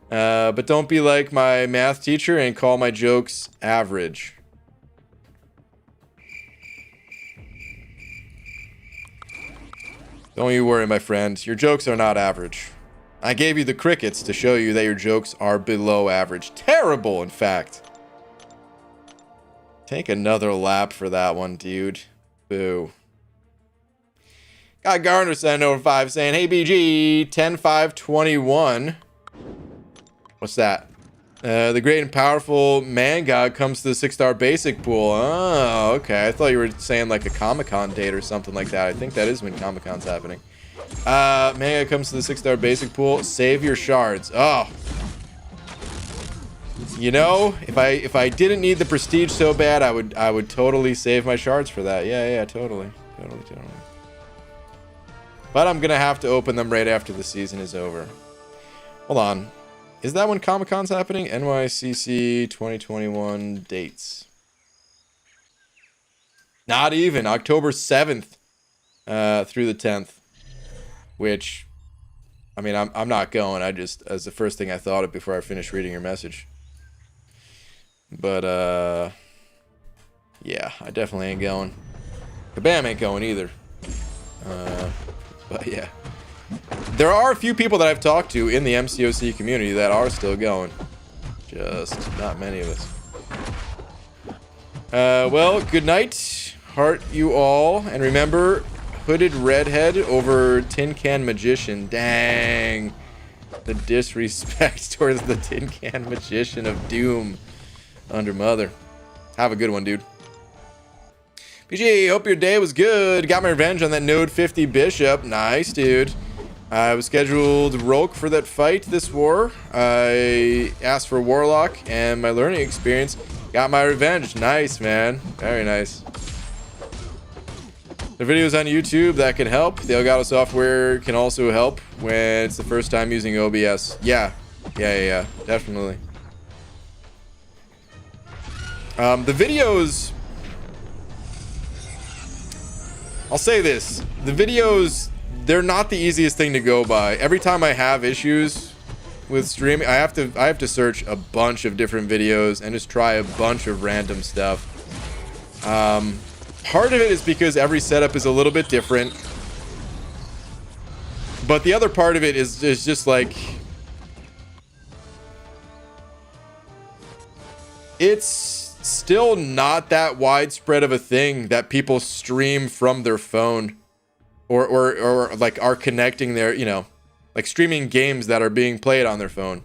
S1: But don't be like my math teacher and call my jokes average. Don't you worry, my friend. Your jokes are not average. I gave you the crickets to show you that your jokes are below average. Terrible, in fact. Take another lap for that one, dude. Boo. Got Garner sending over 5 saying, hey, BG, 10-5-21. What's that? The great and powerful man god comes to the 6-star basic pool. Oh, okay. I thought you were saying like a Comic-Con date or something like that. I think that is when Comic-Con's happening. Man god comes to the 6-star basic pool. Save your shards. Oh. You know, if I didn't need the prestige so bad, I would totally save my shards for that. Yeah, totally. But I'm gonna have to open them right after the season is over. Hold on. Is that when Comic-Con's happening? NYCC 2021 dates. Not even. October 7th through the 10th. Which, I mean, I'm not going. I just, as the first thing I thought of before I finished reading your message. But, yeah, I definitely ain't going. Kabam ain't going either. But, yeah. There are a few people that I've talked to in the MCOC community that are still going. Just not many of us. Well, good night. Heart you all. And remember, hooded redhead over tin can magician. Dang. The disrespect towards the tin can magician of doom under mother. Have a good one, dude. PG, hope your day was good. Got my revenge on that Node 50 Bishop. Nice, dude. I was scheduled Rogue for that fight this war. I asked for Warlock, and my learning experience got my revenge. Nice, man. Very nice. The videos on YouTube that can help. The Elgato software can also help when it's the first time using OBS. Yeah, definitely. The videos... I'll say this. The videos... They're not the easiest thing to go by. Every time I have issues with streaming, I have to search a bunch of different videos and just try a bunch of random stuff. Part of it is because every setup is a little bit different. But the other part of it is just like... It's still not that widespread of a thing that people stream from their phone. Or like are connecting their, you know, like streaming games that are being played on their phone.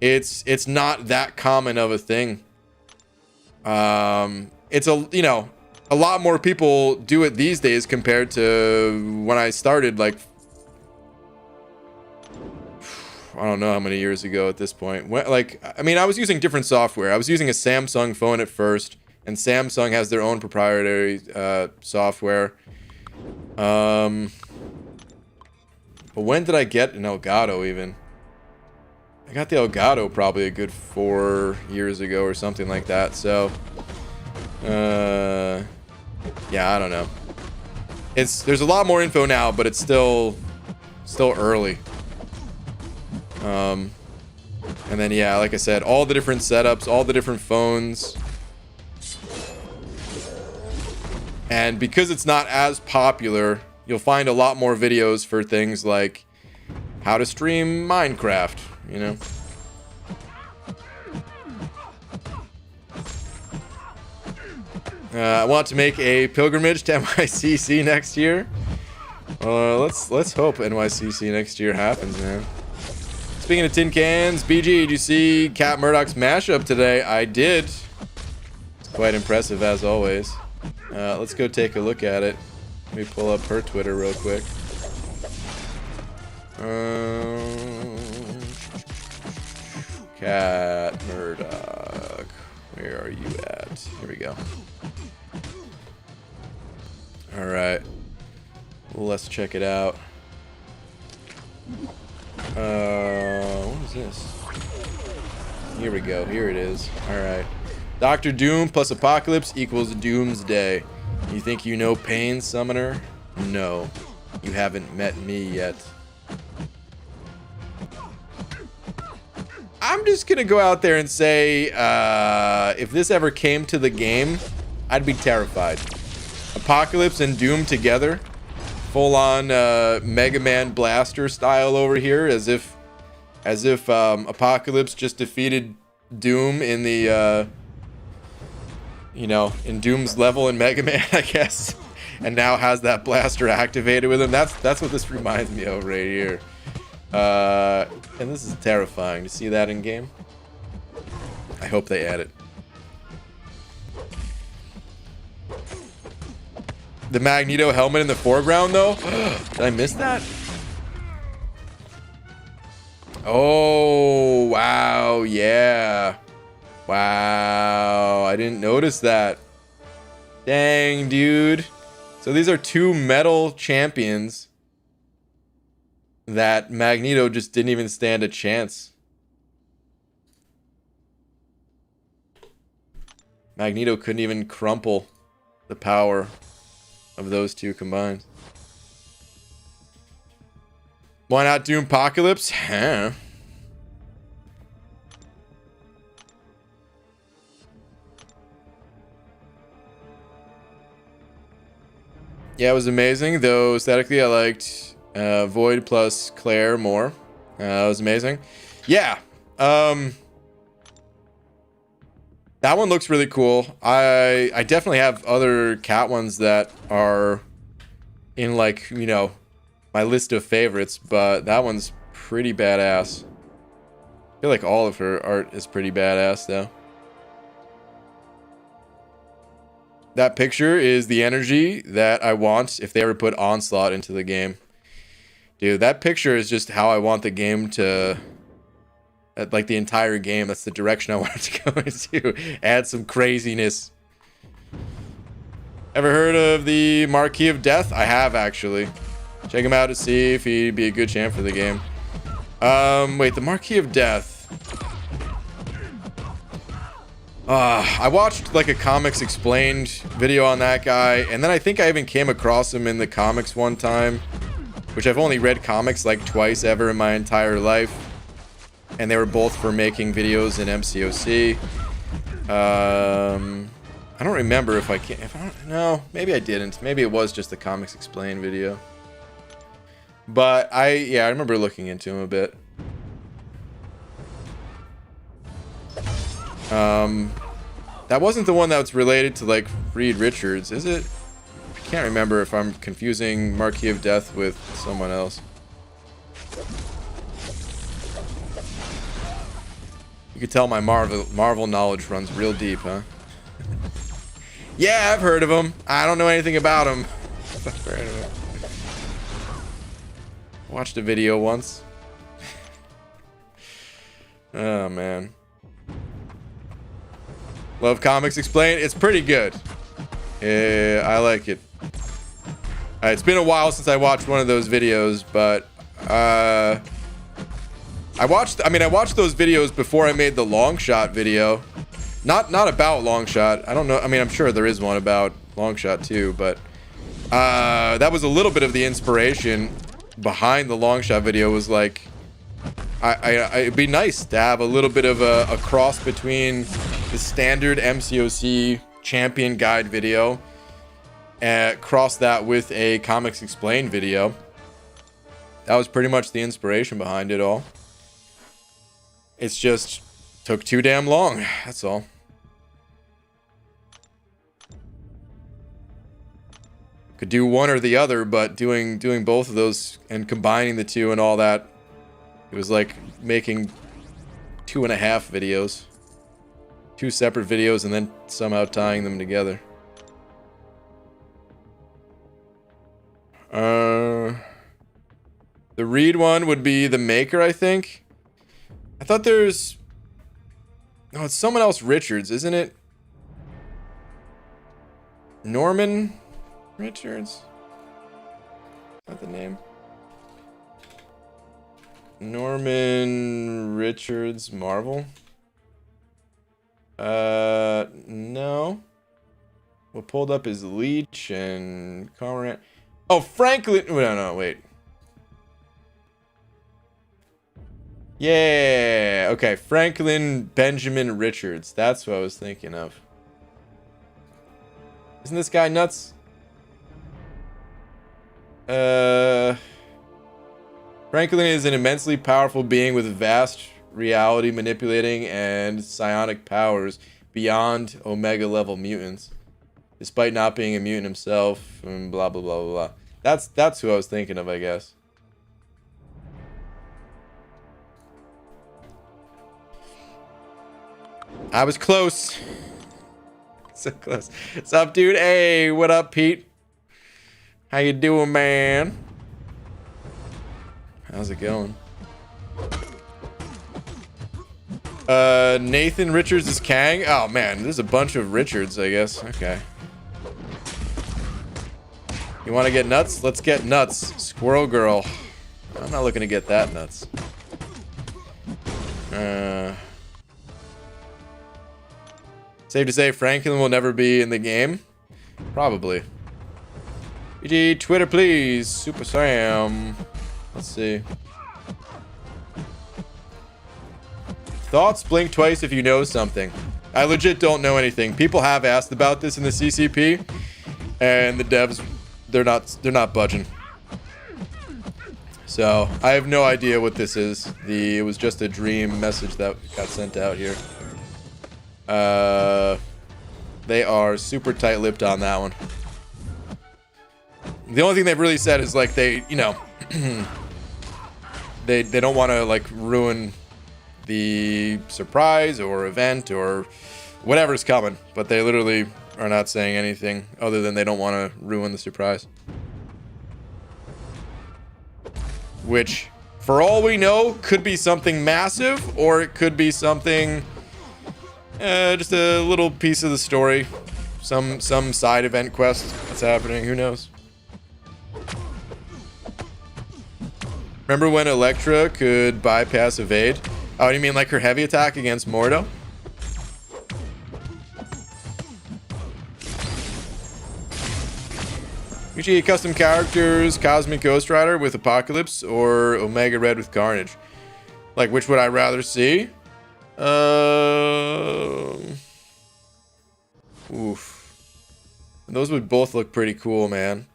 S1: It's not that common of a thing. It's a lot more people do it these days compared to when I started, like, I don't know how many years ago at this point. I was using different software. I was using a Samsung phone at first, and Samsung has their own proprietary software. But when did I get an Elgato even? I got the Elgato probably a good 4 years ago or something like that. So, yeah, I don't know. There's a lot more info now, but it's still early. And then, yeah, like I said, all the different setups, all the different phones. And because it's not as popular, you'll find a lot more videos for things like how to stream Minecraft, you know. I want to make a pilgrimage to NYCC next year. Let's hope NYCC next year happens, man. Speaking of tin cans, BG, did you see Cat Murdoch's mashup today? I did. It's quite impressive as always. Let's go take a look at it. Let me pull up her Twitter real quick. Cat Murdoch, where are you at? Here we go. All right, well, let's check it out. What is this? Here we go. Here it is. All right. Dr. Doom plus Apocalypse equals Doomsday. You think you know Pain, Summoner? No. You haven't met me yet. I'm just gonna go out there and say, if this ever came to the game, I'd be terrified. Apocalypse and Doom together. Full-on Mega Man Blaster style over here, as if Apocalypse just defeated Doom in the in Doom's level in Mega Man, I guess, and now has that blaster activated with him. That's what this reminds me of right here. And this is terrifying to see that in game. I hope they add it. The Magneto helmet in the foreground, though? Did I miss that? Oh, wow. Yeah. Wow. I didn't notice that. Dang, dude. So these are two metal champions that Magneto just didn't even stand a chance. Magneto couldn't even crumple the power of those two combined. Why not Doom Apocalypse? Huh. Yeah, it was amazing, though aesthetically I liked Void plus Claire more. It was amazing. Yeah. That one looks really cool. I definitely have other cat ones that are in, like, my list of favorites, but that one's pretty badass. I feel like all of her art is pretty badass, though. That picture is the energy that I want if they ever put Onslaught into the game. Dude, that picture is just how I want the game to... like the entire game, that's the direction I want it to go into. Add some craziness. Ever heard of the Marquis of Death? I have, actually. Check him out to see if he'd be a good champ for the game. Wait, the Marquis of Death. I watched like a Comics Explained video on that guy, and then I think I even came across him in the comics one time, which I've only read comics like twice ever in my entire life. And they were both for making videos in MCOC. I don't remember if I can. No, maybe I didn't. Maybe it was just the Comics Explained video. But I remember looking into him a bit. That wasn't the one that's related to like Reed Richards, is it? I can't remember if I'm confusing Marquis of Death with someone else. You could tell my Marvel knowledge runs real deep, huh? Yeah, I've heard of him. I don't know anything about him. I've heard of him. Watched a video once. Oh, man. Love Comics Explained. It's pretty good. I like it. It's been a while since I watched one of those videos, but I watched those videos before I made the long shot video. Not about long shot. I don't know. I mean, I'm sure there is one about long shot too, but that was a little bit of the inspiration behind the long shot video. Was like, it'd be nice to have a little bit of a cross between the standard MCOC champion guide video and cross that with a Comics Explained video. That was pretty much the inspiration behind it all. It's just took too damn long. That's all. Could do one or the other, but doing both of those and combining the two and all that, it was like making 2.5 videos. 2 separate videos and then somehow tying them together. The Reed one would be the Maker, I think. I thought there's... No, it's someone else Richards, isn't it? Norman Richards? Is that the name? Norman Richards Marvel? No. What pulled up is Leech and Cormorant. Oh, Franklin. No, wait. Yeah. Okay, Franklin Benjamin Richards. That's what I was thinking of. Isn't this guy nuts? Franklin is an immensely powerful being with vast reality manipulating and psionic powers beyond Omega level mutants, despite not being a mutant himself, and blah blah blah blah blah. That's who I was thinking of, I guess. I was close. So close. What's up, dude? Hey, what up, Pete? How you doing, man? How's it going? Nathan Richards is Kang. Oh man, there's a bunch of Richards, I guess. Okay. You want to get nuts? Let's get nuts. Squirrel Girl. I'm not looking to get that nuts. Safe to say Franklin will never be in the game? Probably. BG, Twitter please. Super Sam. Let's see. Thoughts? Blink twice if you know something. I legit don't know anything. People have asked about this in the CCP, and the devs, they're not budging. So I have no idea what this is. It was just a dream message that got sent out here. They are super tight-lipped on that one. The only thing they've really said is like they, you know, they don't want to like ruin the surprise or event or whatever's coming, but they literally are not saying anything other than they don't want to ruin the surprise. Which, for all we know, could be something massive, or it could be something, just a little piece of the story, some side event quest that's happening. Who knows? Remember when Elektra could bypass evade? Oh, you mean like her heavy attack against Mordo? UG custom characters, Cosmic Ghost Rider with Apocalypse or Omega Red with Carnage. Like, which would I rather see? Oof. Those would both look pretty cool, man.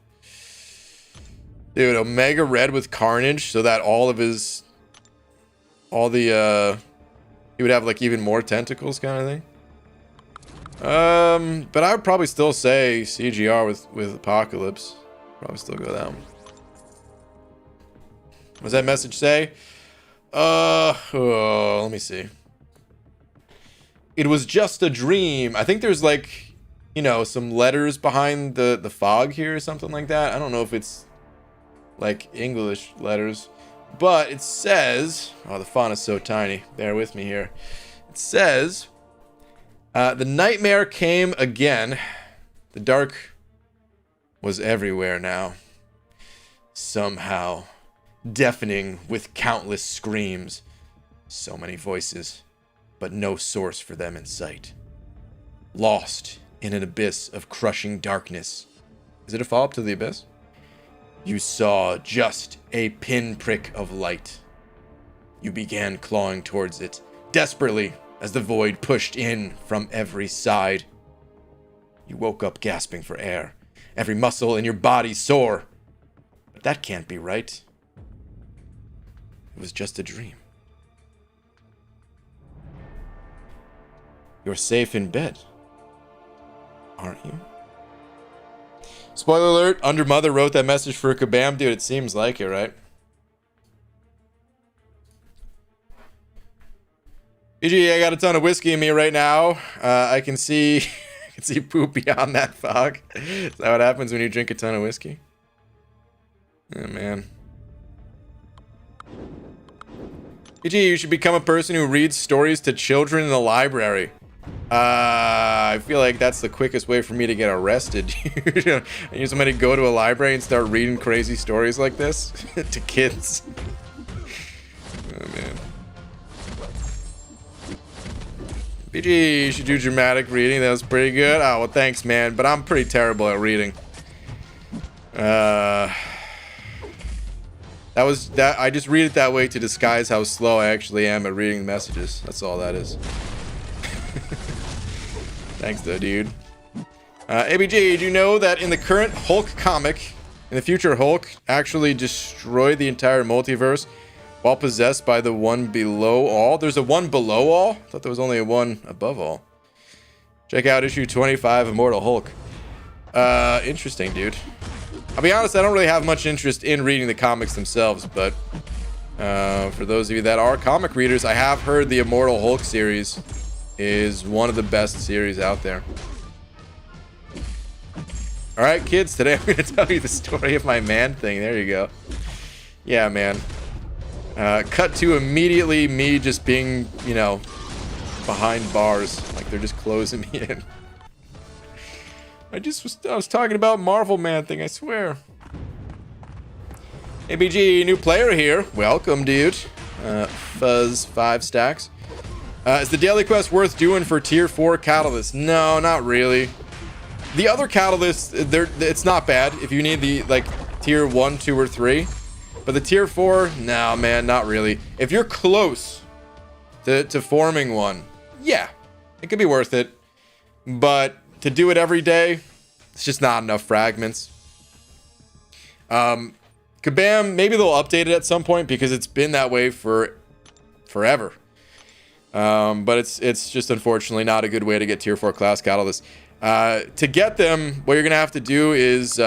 S1: Dude, Omega Red with Carnage, so that he would have like even more tentacles kind of thing. But I would probably still say CGR with Apocalypse. Probably still go that one. What does that message say? Let me see. It was just a dream. I think there's like, you know, some letters behind the fog here or something like that. I don't know if it's like English letters, but it says, oh, the font is so tiny. Bear with me here. It says, the nightmare came again. The dark was everywhere now. Somehow, deafening with countless screams. So many voices, but no source for them in sight. Lost in an abyss of crushing darkness. Is it a follow-up to the abyss? You saw just a pinprick of light. You began clawing towards it, desperately, as the void pushed in from every side. You woke up gasping for air, every muscle in your body sore. But that can't be right. It was just a dream. You're safe in bed, aren't you? Spoiler alert, Under Mother wrote that message for Kabam. Dude, it seems like it, right? BG, I got a ton of whiskey in me right now. I can see I can see poop beyond that fog. Is that what happens when you drink a ton of whiskey? Oh, man. BG, you should become a person who reads stories to children in the library. I feel like that's the quickest way for me to get arrested. I need somebody to go to a library and start reading crazy stories like this to kids. Oh, man. BG, you should do dramatic reading. That was pretty good. Oh, well, thanks, man. But I'm pretty terrible at reading. I just read it that way to disguise how slow I actually am at reading messages. That's all that is. Thanks, though, dude. ABG, do you know that in the current Hulk comic, in the future Hulk actually destroyed the entire multiverse while possessed by the one below all? There's a one below all? I thought there was only a one above all. Check out issue 25, Immortal Hulk. Interesting, dude. I'll be honest, I don't really have much interest in reading the comics themselves, but for those of you that are comic readers, I have heard the Immortal Hulk series is one of the best series out there. Alright, kids, today I'm going to tell you the story of my man thing. There you go. Yeah, man. Cut to immediately me just being, you know, behind bars. Like they're just closing me in. I was talking about Marvel Man thing, I swear. ABG, new player here. Welcome, dude. Fuzz 5 stacks. Is the daily quest worth doing for tier 4 catalyst? No, not really. The other catalysts, it's not bad if you need the like tier 1, 2, or 3. But the tier 4, no, man, not really. If you're close to forming one, yeah, it could be worth it. But to do it every day, it's just not enough fragments. Kabam, maybe they'll update it at some point because it's been that way for forever. But it's just unfortunately not a good way to get tier 4 class catalysts. To get them, what you're gonna have to do is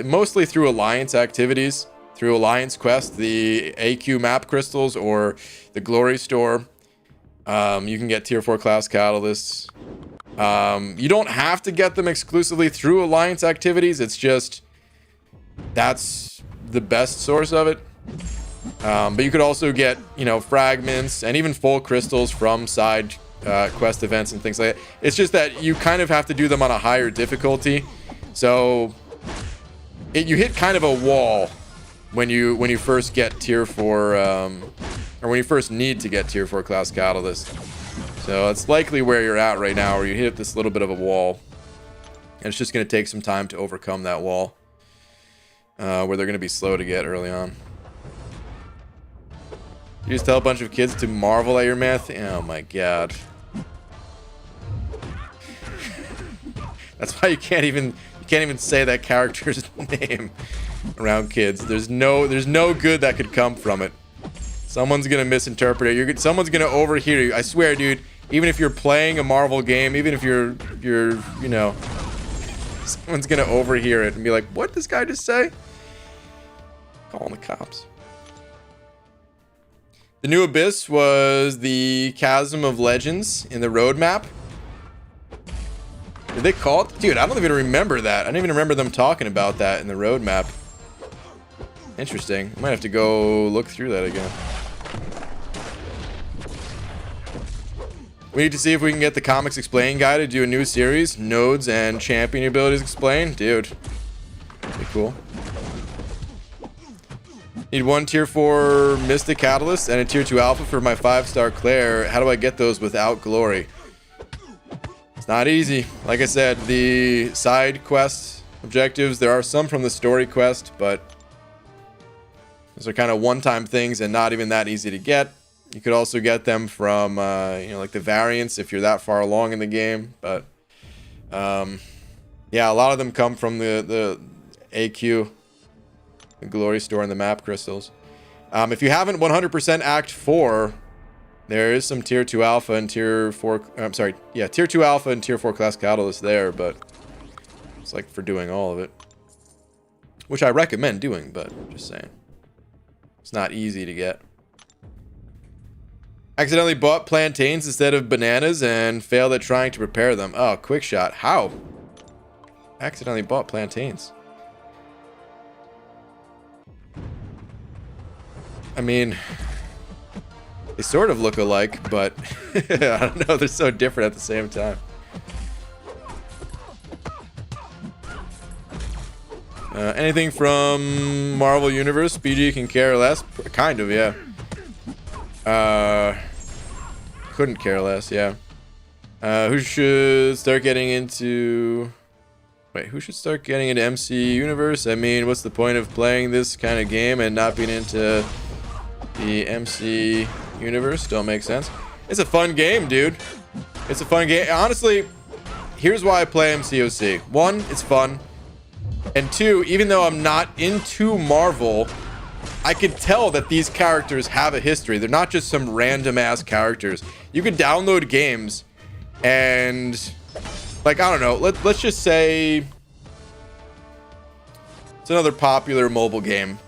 S1: mostly through alliance activities, through alliance quest, the AQ map crystals or the glory store. You can get tier 4 class catalysts. You don't have to get them exclusively through alliance activities. It's just that's the best source of it. But you could also get, you know, fragments and even full crystals from side quest events and things like that. It's just that you kind of have to do them on a higher difficulty. So you hit kind of a wall when you first get tier 4, or when you first need to get tier 4 class catalyst. So it's likely where you're at right now, where you hit this little bit of a wall. And it's just going to take some time to overcome that wall. Where they're going to be slow to get early on. You just tell a bunch of kids to marvel at your math? Oh my god. That's why you can't even say that character's name around kids. There's no good that could come from it. Someone's gonna misinterpret it. Someone's gonna overhear you. I swear, dude. Even if you're playing a Marvel game, even if you're you know, someone's gonna overhear it and be like, "What did this guy just say?" Calling the cops. The new abyss was the Chasm of Legends in the roadmap. Did they call it? Dude, I don't even remember that. I don't even remember them talking about that in the roadmap. Interesting. I might have to go look through that again. We need to see if we can get the Comics Explain guy to do a new series. Nodes and champion abilities explained. Dude. Pretty cool. Need one tier 4 Mystic Catalyst and a tier 2 Alpha for my 5-star Claire. How do I get those without glory? It's not easy. Like I said, the side quest objectives, there are some from the story quest, but those are kind of one-time things and not even that easy to get. You could also get them from, you know, like the variants if you're that far along in the game. But, yeah, a lot of them come from the AQ, the Glory Store, and the map crystals. If you haven't 100% Act 4, there is some Tier 2 Alpha and Tier 4... I'm sorry, yeah, Tier 2 Alpha and Tier 4 Class Catalyst there, but it's like for doing all of it. Which I recommend doing, but I'm just saying. It's not easy to get. Accidentally bought plantains instead of bananas and failed at trying to prepare them. Oh, quick shot. How? Accidentally bought plantains. I mean, they sort of look alike, but I don't know. They're so different at the same time. Anything from Marvel Universe? BG can care less. Kind of, yeah. Couldn't care less, yeah. Who should start getting into... Wait, who should start getting into MC Universe? I mean, what's the point of playing this kind of game and not being into the MC Universe? Don't make sense. It's a fun game, dude. It's a fun game. Honestly, here's why I play MCOC. 1, it's fun. And 2, even though I'm not into Marvel, I could tell that these characters have a history. They're not just some random ass characters. You could download games and, like, I don't know, let's just say it's another popular mobile game.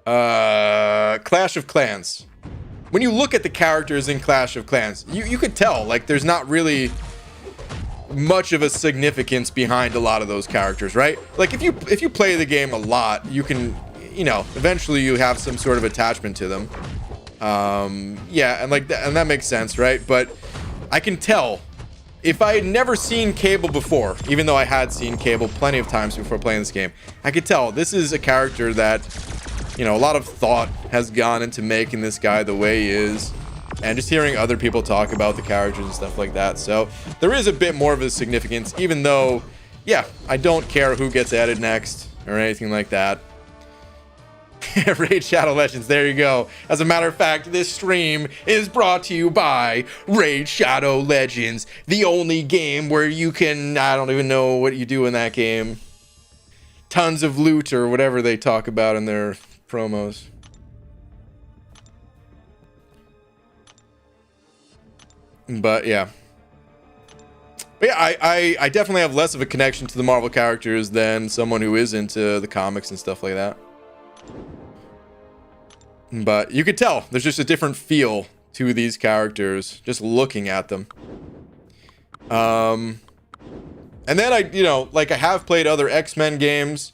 S1: Clash of Clans. When you look at the characters in Clash of Clans, you could tell, like, there's not really much of a significance behind a lot of those characters, right? Like, if you play the game a lot, you can, you know, eventually you have some sort of attachment to them. Yeah, and like and that makes sense, right? But I can tell if I had never seen Cable before, even though I had seen Cable plenty of times before playing this game, I could tell this is a character that, you know, a lot of thought has gone into making this guy the way he is. And just hearing other people talk about the characters and stuff like that. So there is a bit more of a significance, even though, yeah, I don't care who gets added next or anything like that. Raid Shadow Legends, there you go. As a matter of fact, this stream is brought to you by Raid Shadow Legends, the only game where you can, I don't even know what you do in that game. Tons of loot or whatever they talk about in their promos. But yeah. But yeah, I definitely have less of a connection to the Marvel characters than someone who is into the comics and stuff like that. But you could tell there's just a different feel to these characters just looking at them. And then I, you know, like I have played other X-Men games.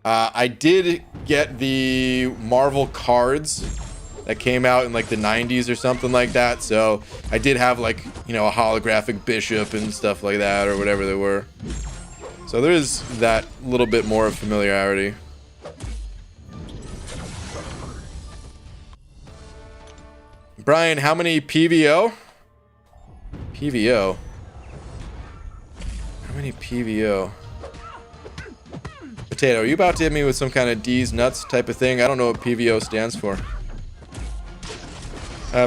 S1: I did get the Marvel cards that came out in like the 90s or something like that. So I did have like, you know, a holographic Bishop and stuff like that or whatever they were. So there is that little bit more of familiarity. Brian, how many PVO? PVO? How many PVO? Potato, are you about to hit me with some kind of D's nuts type of thing? I don't know what PVO stands for.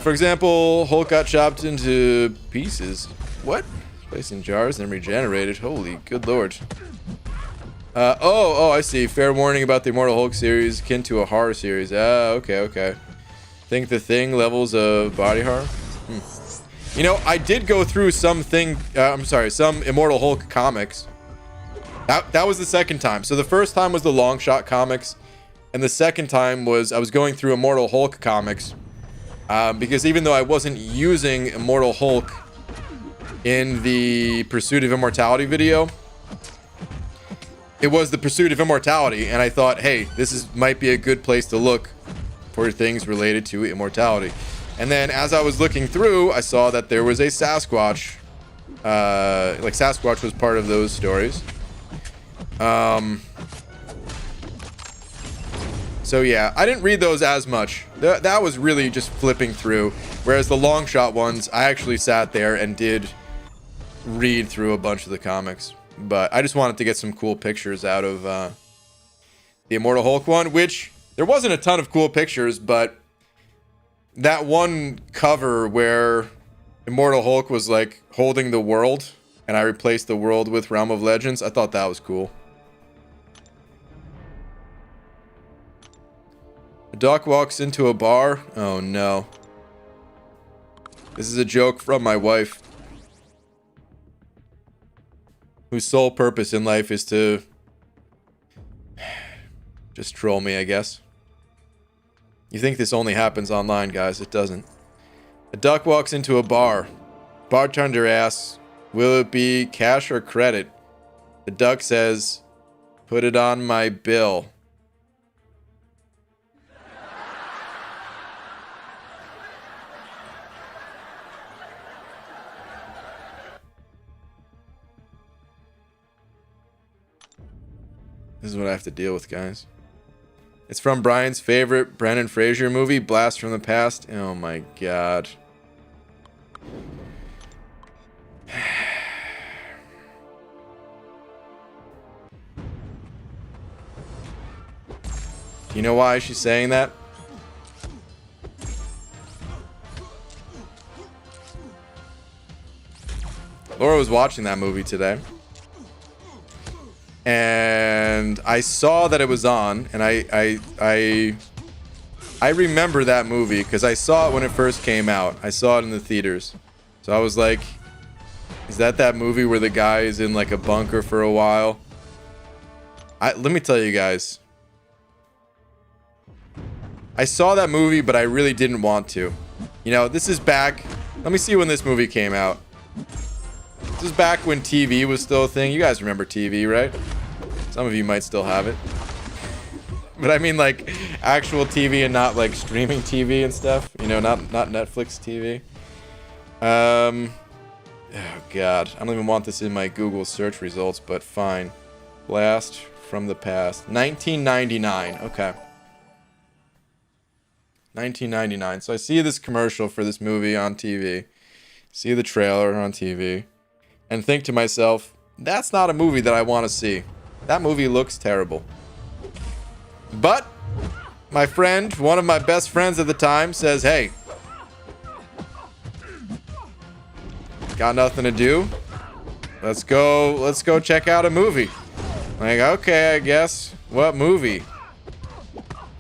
S1: For example, Hulk got chopped into pieces. What? Placed in jars and regenerated. Holy good lord. Oh, I see. Fair warning about the Immortal Hulk series, akin to a horror series. Okay. Think the Thing levels of body horror? You know, I did go through some Immortal Hulk comics. That was the second time. So the first time was the Long Shot comics, and the second time was I was going through Immortal Hulk comics. Because even though I wasn't using Immortal Hulk in the Pursuit of Immortality video. It was the Pursuit of Immortality, and I thought, hey, might be a good place to look for things related to immortality. And then as I was looking through, I saw that there was a Sasquatch. Like Sasquatch was part of those stories. So yeah, I didn't read those as much. That was really just flipping through. Whereas the long shot ones, I actually sat there and did read through a bunch of the comics. But I just wanted to get some cool pictures out of the Immortal Hulk one, which there wasn't a ton of cool pictures, but that one cover where Immortal Hulk was like holding the world and I replaced the world with Realm of Legends, I thought that was cool. A duck walks into a bar. Oh no. This is a joke from my wife, whose sole purpose in life is to just troll me, I guess. You think this only happens online, guys. It doesn't. A duck walks into a bar. Bartender asks, will it be cash or credit? The duck says, put it on my bill. This is what I have to deal with, guys. It's from Brian's favorite Brendan Fraser movie, Blast from the Past. Oh my god. Do you know why she's saying that? Laura was watching that movie today. And I saw that it was on, and I remember that movie because I saw it when it first came out. I saw it in the theaters. So I was like, is that movie where the guy is in like a bunker for a while? Let me tell you guys. I saw that movie, but I really didn't want to. You know, this is back. Let me see when this movie came out. This is back when TV was still a thing. You guys remember TV, right? Some of you might still have it. But I mean like actual TV and not like streaming TV and stuff. You know, not Netflix TV. Oh god. I don't even want this in my Google search results, but fine. Blast from the Past. 1999. Okay. 1999. So I see this commercial for this movie on TV. See the trailer on TV. And think to myself, that's not a movie that I want to see. That movie looks terrible. But my friend, one of my best friends at the time, says, hey, got nothing to do? Let's go check out a movie. I'm like, okay, I guess. What movie?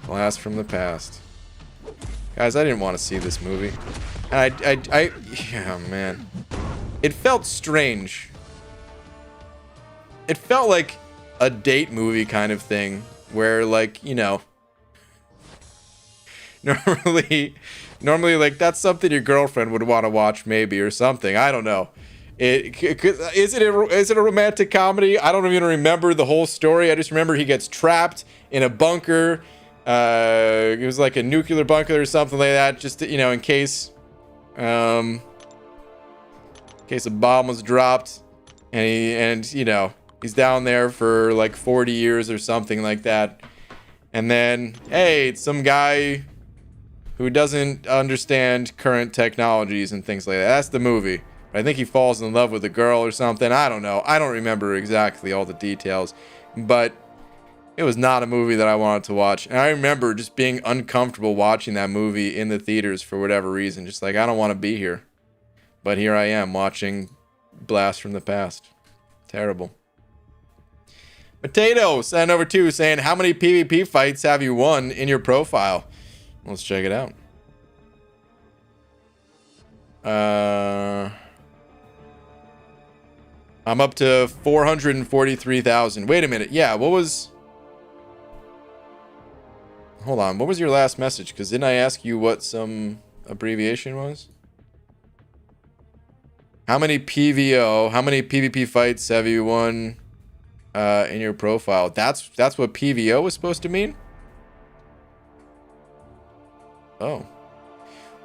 S1: Blast from the Past. Guys, I didn't want to see this movie. And yeah, man. It felt strange. It felt like a date movie kind of thing where like, you know, normally like that's something your girlfriend would want to watch maybe or something. I don't know. Is it a romantic comedy? I don't even remember the whole story. I just remember he gets trapped in a bunker. It was like a nuclear bunker or something like that, just to, you know, in case a bomb was dropped, and you know, he's down there for like 40 years or something like that. And then, hey, it's some guy who doesn't understand current technologies and things like that. That's the movie. I think he falls in love with a girl or something. I don't know. I don't remember exactly all the details, but it was not a movie that I wanted to watch. And I remember just being uncomfortable watching that movie in the theaters for whatever reason. Just like, I don't want to be here. But here I am watching Blast from the Past. Terrible. Potato sent over 2 saying, how many PvP fights have you won in your profile? Let's check it out. I'm up to 443,000. Wait a minute. Yeah, what was... Hold on. What was your last message? Because didn't I ask you what some abbreviation was? How many PVO? How many PvP fights have you won in your profile? That's what PVO was supposed to mean? Oh.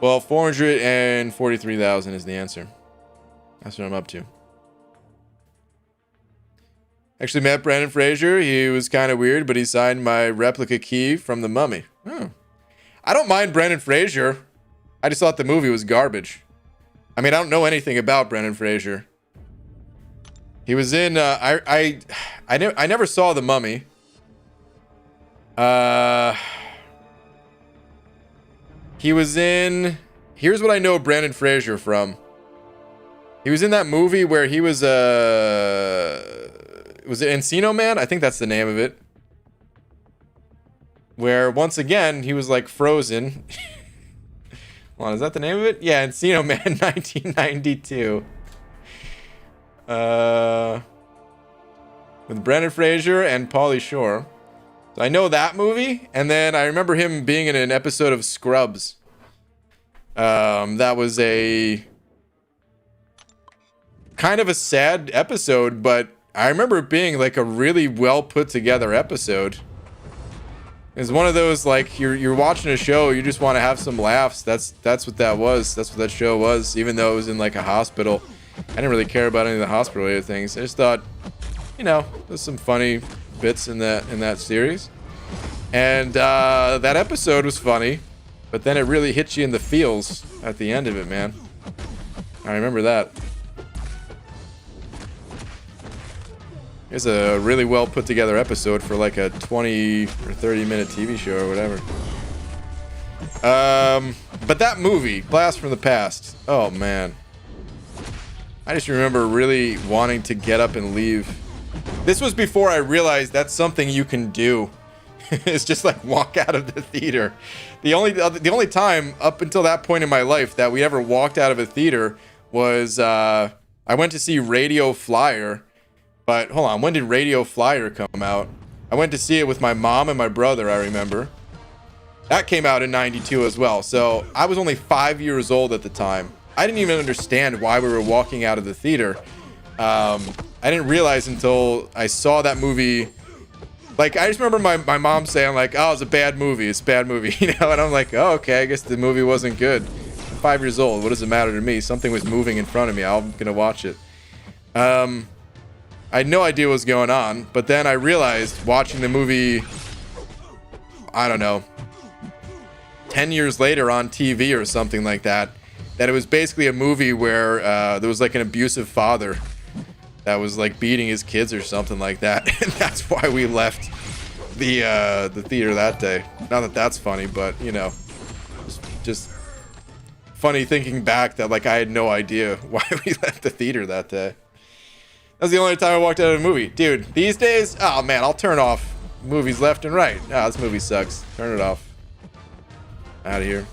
S1: Well, 443,000 is the answer. That's what I'm up to. Actually met Brandon Fraser. He was kind of weird, but he signed my replica key from The Mummy. Oh. I don't mind Brandon Fraser. I just thought the movie was garbage. I mean, I don't know anything about Brandon Fraser. He was in I never saw The Mummy. He was in, here's what I know Brandon Fraser from. He was in that movie where he was it Encino Man? I think that's the name of it. Where once again he was like frozen. Hold on, is that the name of it? Yeah, Encino Man 1992. With Brendan Fraser and Pauly Shore. So I know that movie, and then I remember him being in an episode of Scrubs. That was a kind of a sad episode, but I remember it being like a really well put together episode. It's one of those, like, you're watching a show, you just want to have some laughs. That's what that was. That's what that show was, even though it was in like a hospital. I didn't really care about any of the hospital related things. I just thought, you know, there's some funny bits in that series. And that episode was funny, but then it really hit you in the feels at the end of it, man. I remember that. It's a really well put together episode for like a 20 or 30 minute TV show or whatever. But that movie, Blast from the Past, oh man. I just remember really wanting to get up and leave. This was before I realized that's something you can do. It's just like walk out of the theater. The only time up until that point in my life that we ever walked out of a theater was I went to see Radio Flyer. But hold on, when did Radio Flyer come out? I went to see it with my mom and my brother, I remember. That came out in 92 as well. So I was only 5 years old at the time. I didn't even understand why we were walking out of the theater. I didn't realize until I saw that movie. Like, I just remember my mom saying, like, oh, it's a bad movie. It's a bad movie, you know? And I'm like, oh, okay, I guess the movie wasn't good. I'm 5 years old. What does it matter to me? Something was moving in front of me. I'm going to watch it. I had no idea what was going on, but then I realized watching the movie, I don't know, 10 years later on TV or something like that, that it was basically a movie where there was like an abusive father that was like beating his kids or something like that. And that's why we left the theater that day. Not that that's funny, but you know, just funny thinking back that like I had no idea why we left the theater that day. That's the only time I walked out of a movie. Dude, these days, oh man, I'll turn off movies left and right. Ah, this movie sucks. Turn it off. Out of here.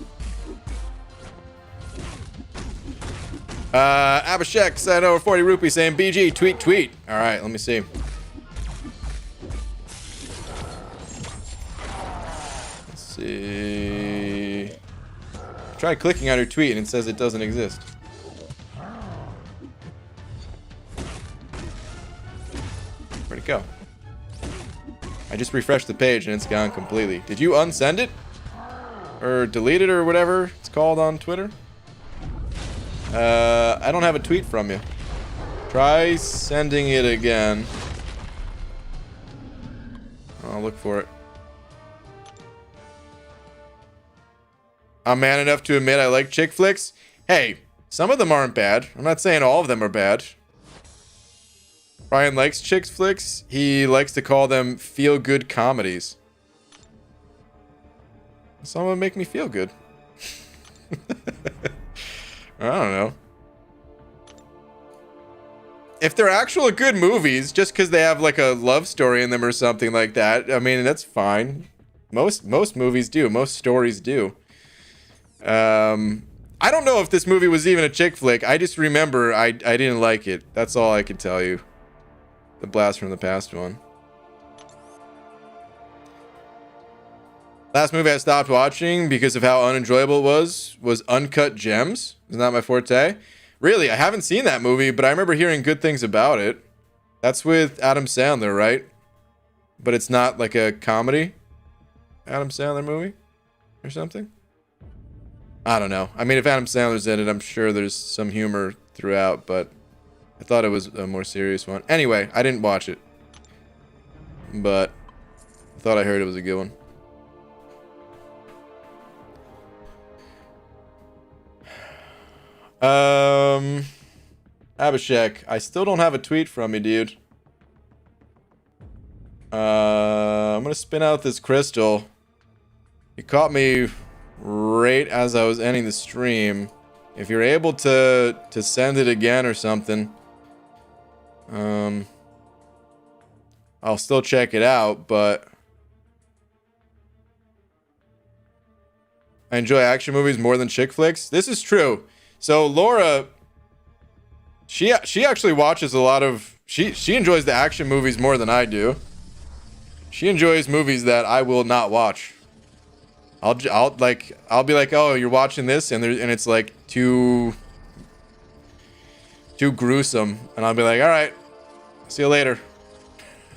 S1: Abhishek said over 40 rupees saying BG, tweet. Alright, let me see. Let's see. Try clicking on her tweet and it says it doesn't exist. Where'd it go? I just refreshed the page and it's gone completely. Did you unsend it? Or delete it or whatever it's called on Twitter? I don't have a tweet from you. Try sending it again. I'll look for it. I'm man enough to admit I like chick flicks. Hey, some of them aren't bad. I'm not saying all of them are bad. Ryan likes chick flicks. He likes to call them feel-good comedies. Some of them make me feel good. I don't know. If they're actual good movies, just because they have like a love story in them or something like that, I mean, that's fine. Most movies do. Most stories do. I don't know if this movie was even a chick flick. I just remember I didn't like it. That's all I can tell you. The Blast from the Past one. Last movie I stopped watching because of how unenjoyable it was Uncut Gems. Isn't that my forte? Really, I haven't seen that movie, but I remember hearing good things about it. That's with Adam Sandler, right? But it's not like a comedy Adam Sandler movie or something? I don't know. I mean, if Adam Sandler's in it, I'm sure there's some humor throughout, but I thought it was a more serious one. Anyway, I didn't watch it, but I thought I heard it was a good one. Abhishek, I still don't have a tweet from you, dude. I'm gonna spin out this crystal. You caught me right as I was ending the stream. If you're able to send it again or something, I'll still check it out, but I enjoy action movies more than chick flicks. This is true. So Laura, she actually watches a lot of, she enjoys the action movies more than I do. She enjoys movies that I will not watch. I'll be like, oh, you're watching this, and it's like too gruesome, and I'll be like, all right, see you later.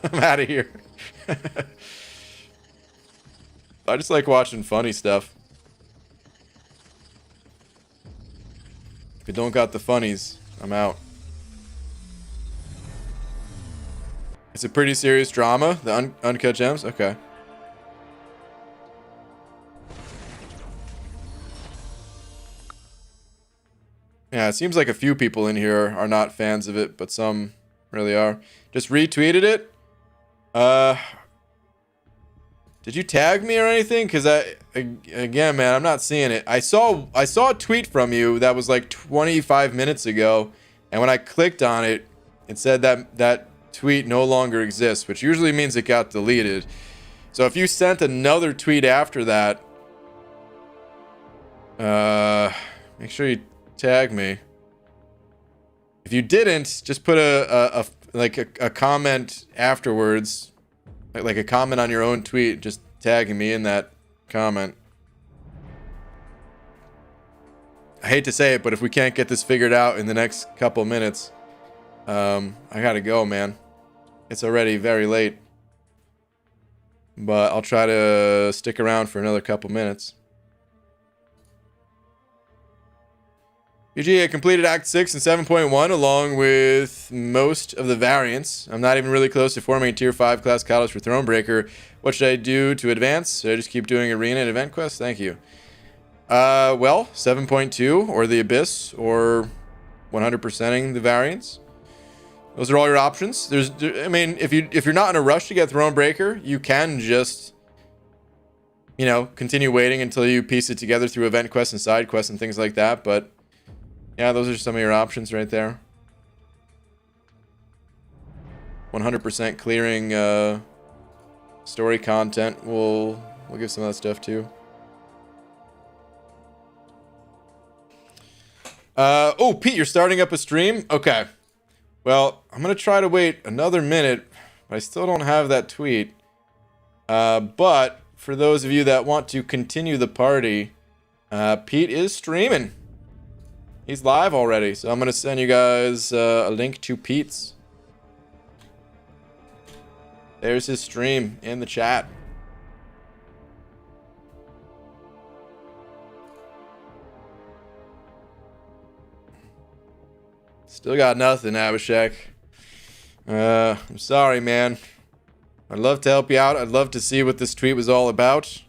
S1: I'm out of here. I just like watching funny stuff. If you don't got the funnies, I'm out. It's a pretty serious drama, the Uncut Gems? Okay. Yeah, it seems like a few people in here are not fans of it, but some really are. Just retweeted it. Did you tag me or anything? Because again, man, I'm not seeing it. I saw a tweet from you that was like 25 minutes ago, and when I clicked on it, it said that tweet no longer exists, which usually means it got deleted. So if you sent another tweet after that, make sure you tag me. If you didn't, just put a comment afterwards, like a comment on your own tweet, just tagging me in that comment. I hate to say it, but if we can't get this figured out in the next couple minutes, I gotta go, man. It's already very late, but I'll try to stick around for another couple minutes. UG, I completed Act 6 and 7.1 along with most of the variants. I'm not even really close to forming a Tier 5 class college for Thronebreaker. What should I do to advance? Should I just keep doing arena and event quests? Thank you. Well, 7.2 or the Abyss or 100%ing the variants. Those are all your options. I mean, if you're not in a rush to get Thronebreaker, you can just, you know, continue waiting until you piece it together through event quests and side quests and things like that, but yeah, those are some of your options right there. 100% clearing story content. We'll give some of that stuff too. Oh, Pete, you're starting up a stream? Okay. Well, I'm going to try to wait another minute, but I still don't have that tweet. But for those of you that want to continue the party, Pete is streaming. He's live already, so I'm going to send you guys a link to Pete's. There's his stream in the chat. Still got nothing, Abhishek. I'm sorry, man. I'd love to help you out. I'd love to see what this tweet was all about.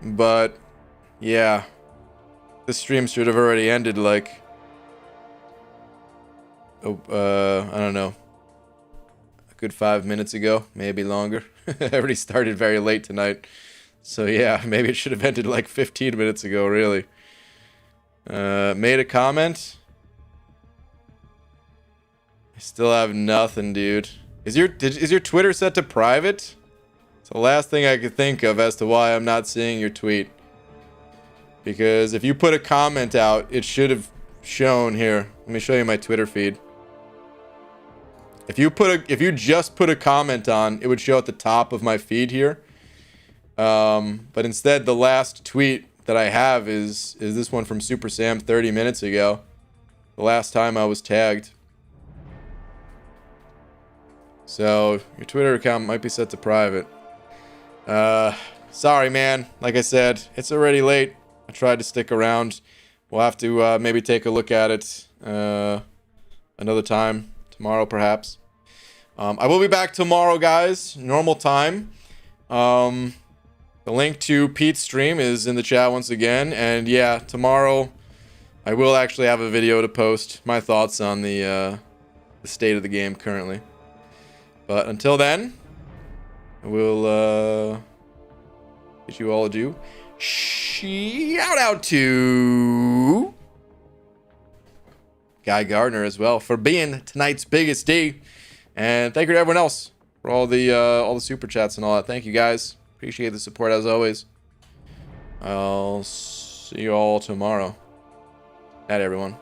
S1: But, yeah. This stream should have already ended, like, I don't know, a good 5 minutes ago, maybe longer. I already started very late tonight. So yeah, maybe it should have ended like 15 minutes ago, really. Made a comment. I still have nothing, dude. Is your Twitter set to private? It's the last thing I could think of as to why I'm not seeing your tweet. Because if you put a comment out, it should have shown here. Let me show you my Twitter feed. If you just put a comment on, it would show at the top of my feed here. But instead, the last tweet that I have is this one from Super Sam 30 minutes ago. The last time I was tagged. So your Twitter account might be set to private. Sorry, man. Like I said, it's already late. I tried to stick around. We'll have to maybe take a look at it another time. Tomorrow, perhaps. I will be back tomorrow, guys. Normal time. The link to Pete's stream is in the chat once again. And yeah, tomorrow I will actually have a video to post. My thoughts on the state of the game currently. But until then, we'll bid you all adieu. Shout out to Guy Gardner as well for being tonight's biggest D, and thank you to everyone else for all the super chats and all that. Thank you guys, appreciate the support as always. I'll see you all tomorrow. Night, everyone.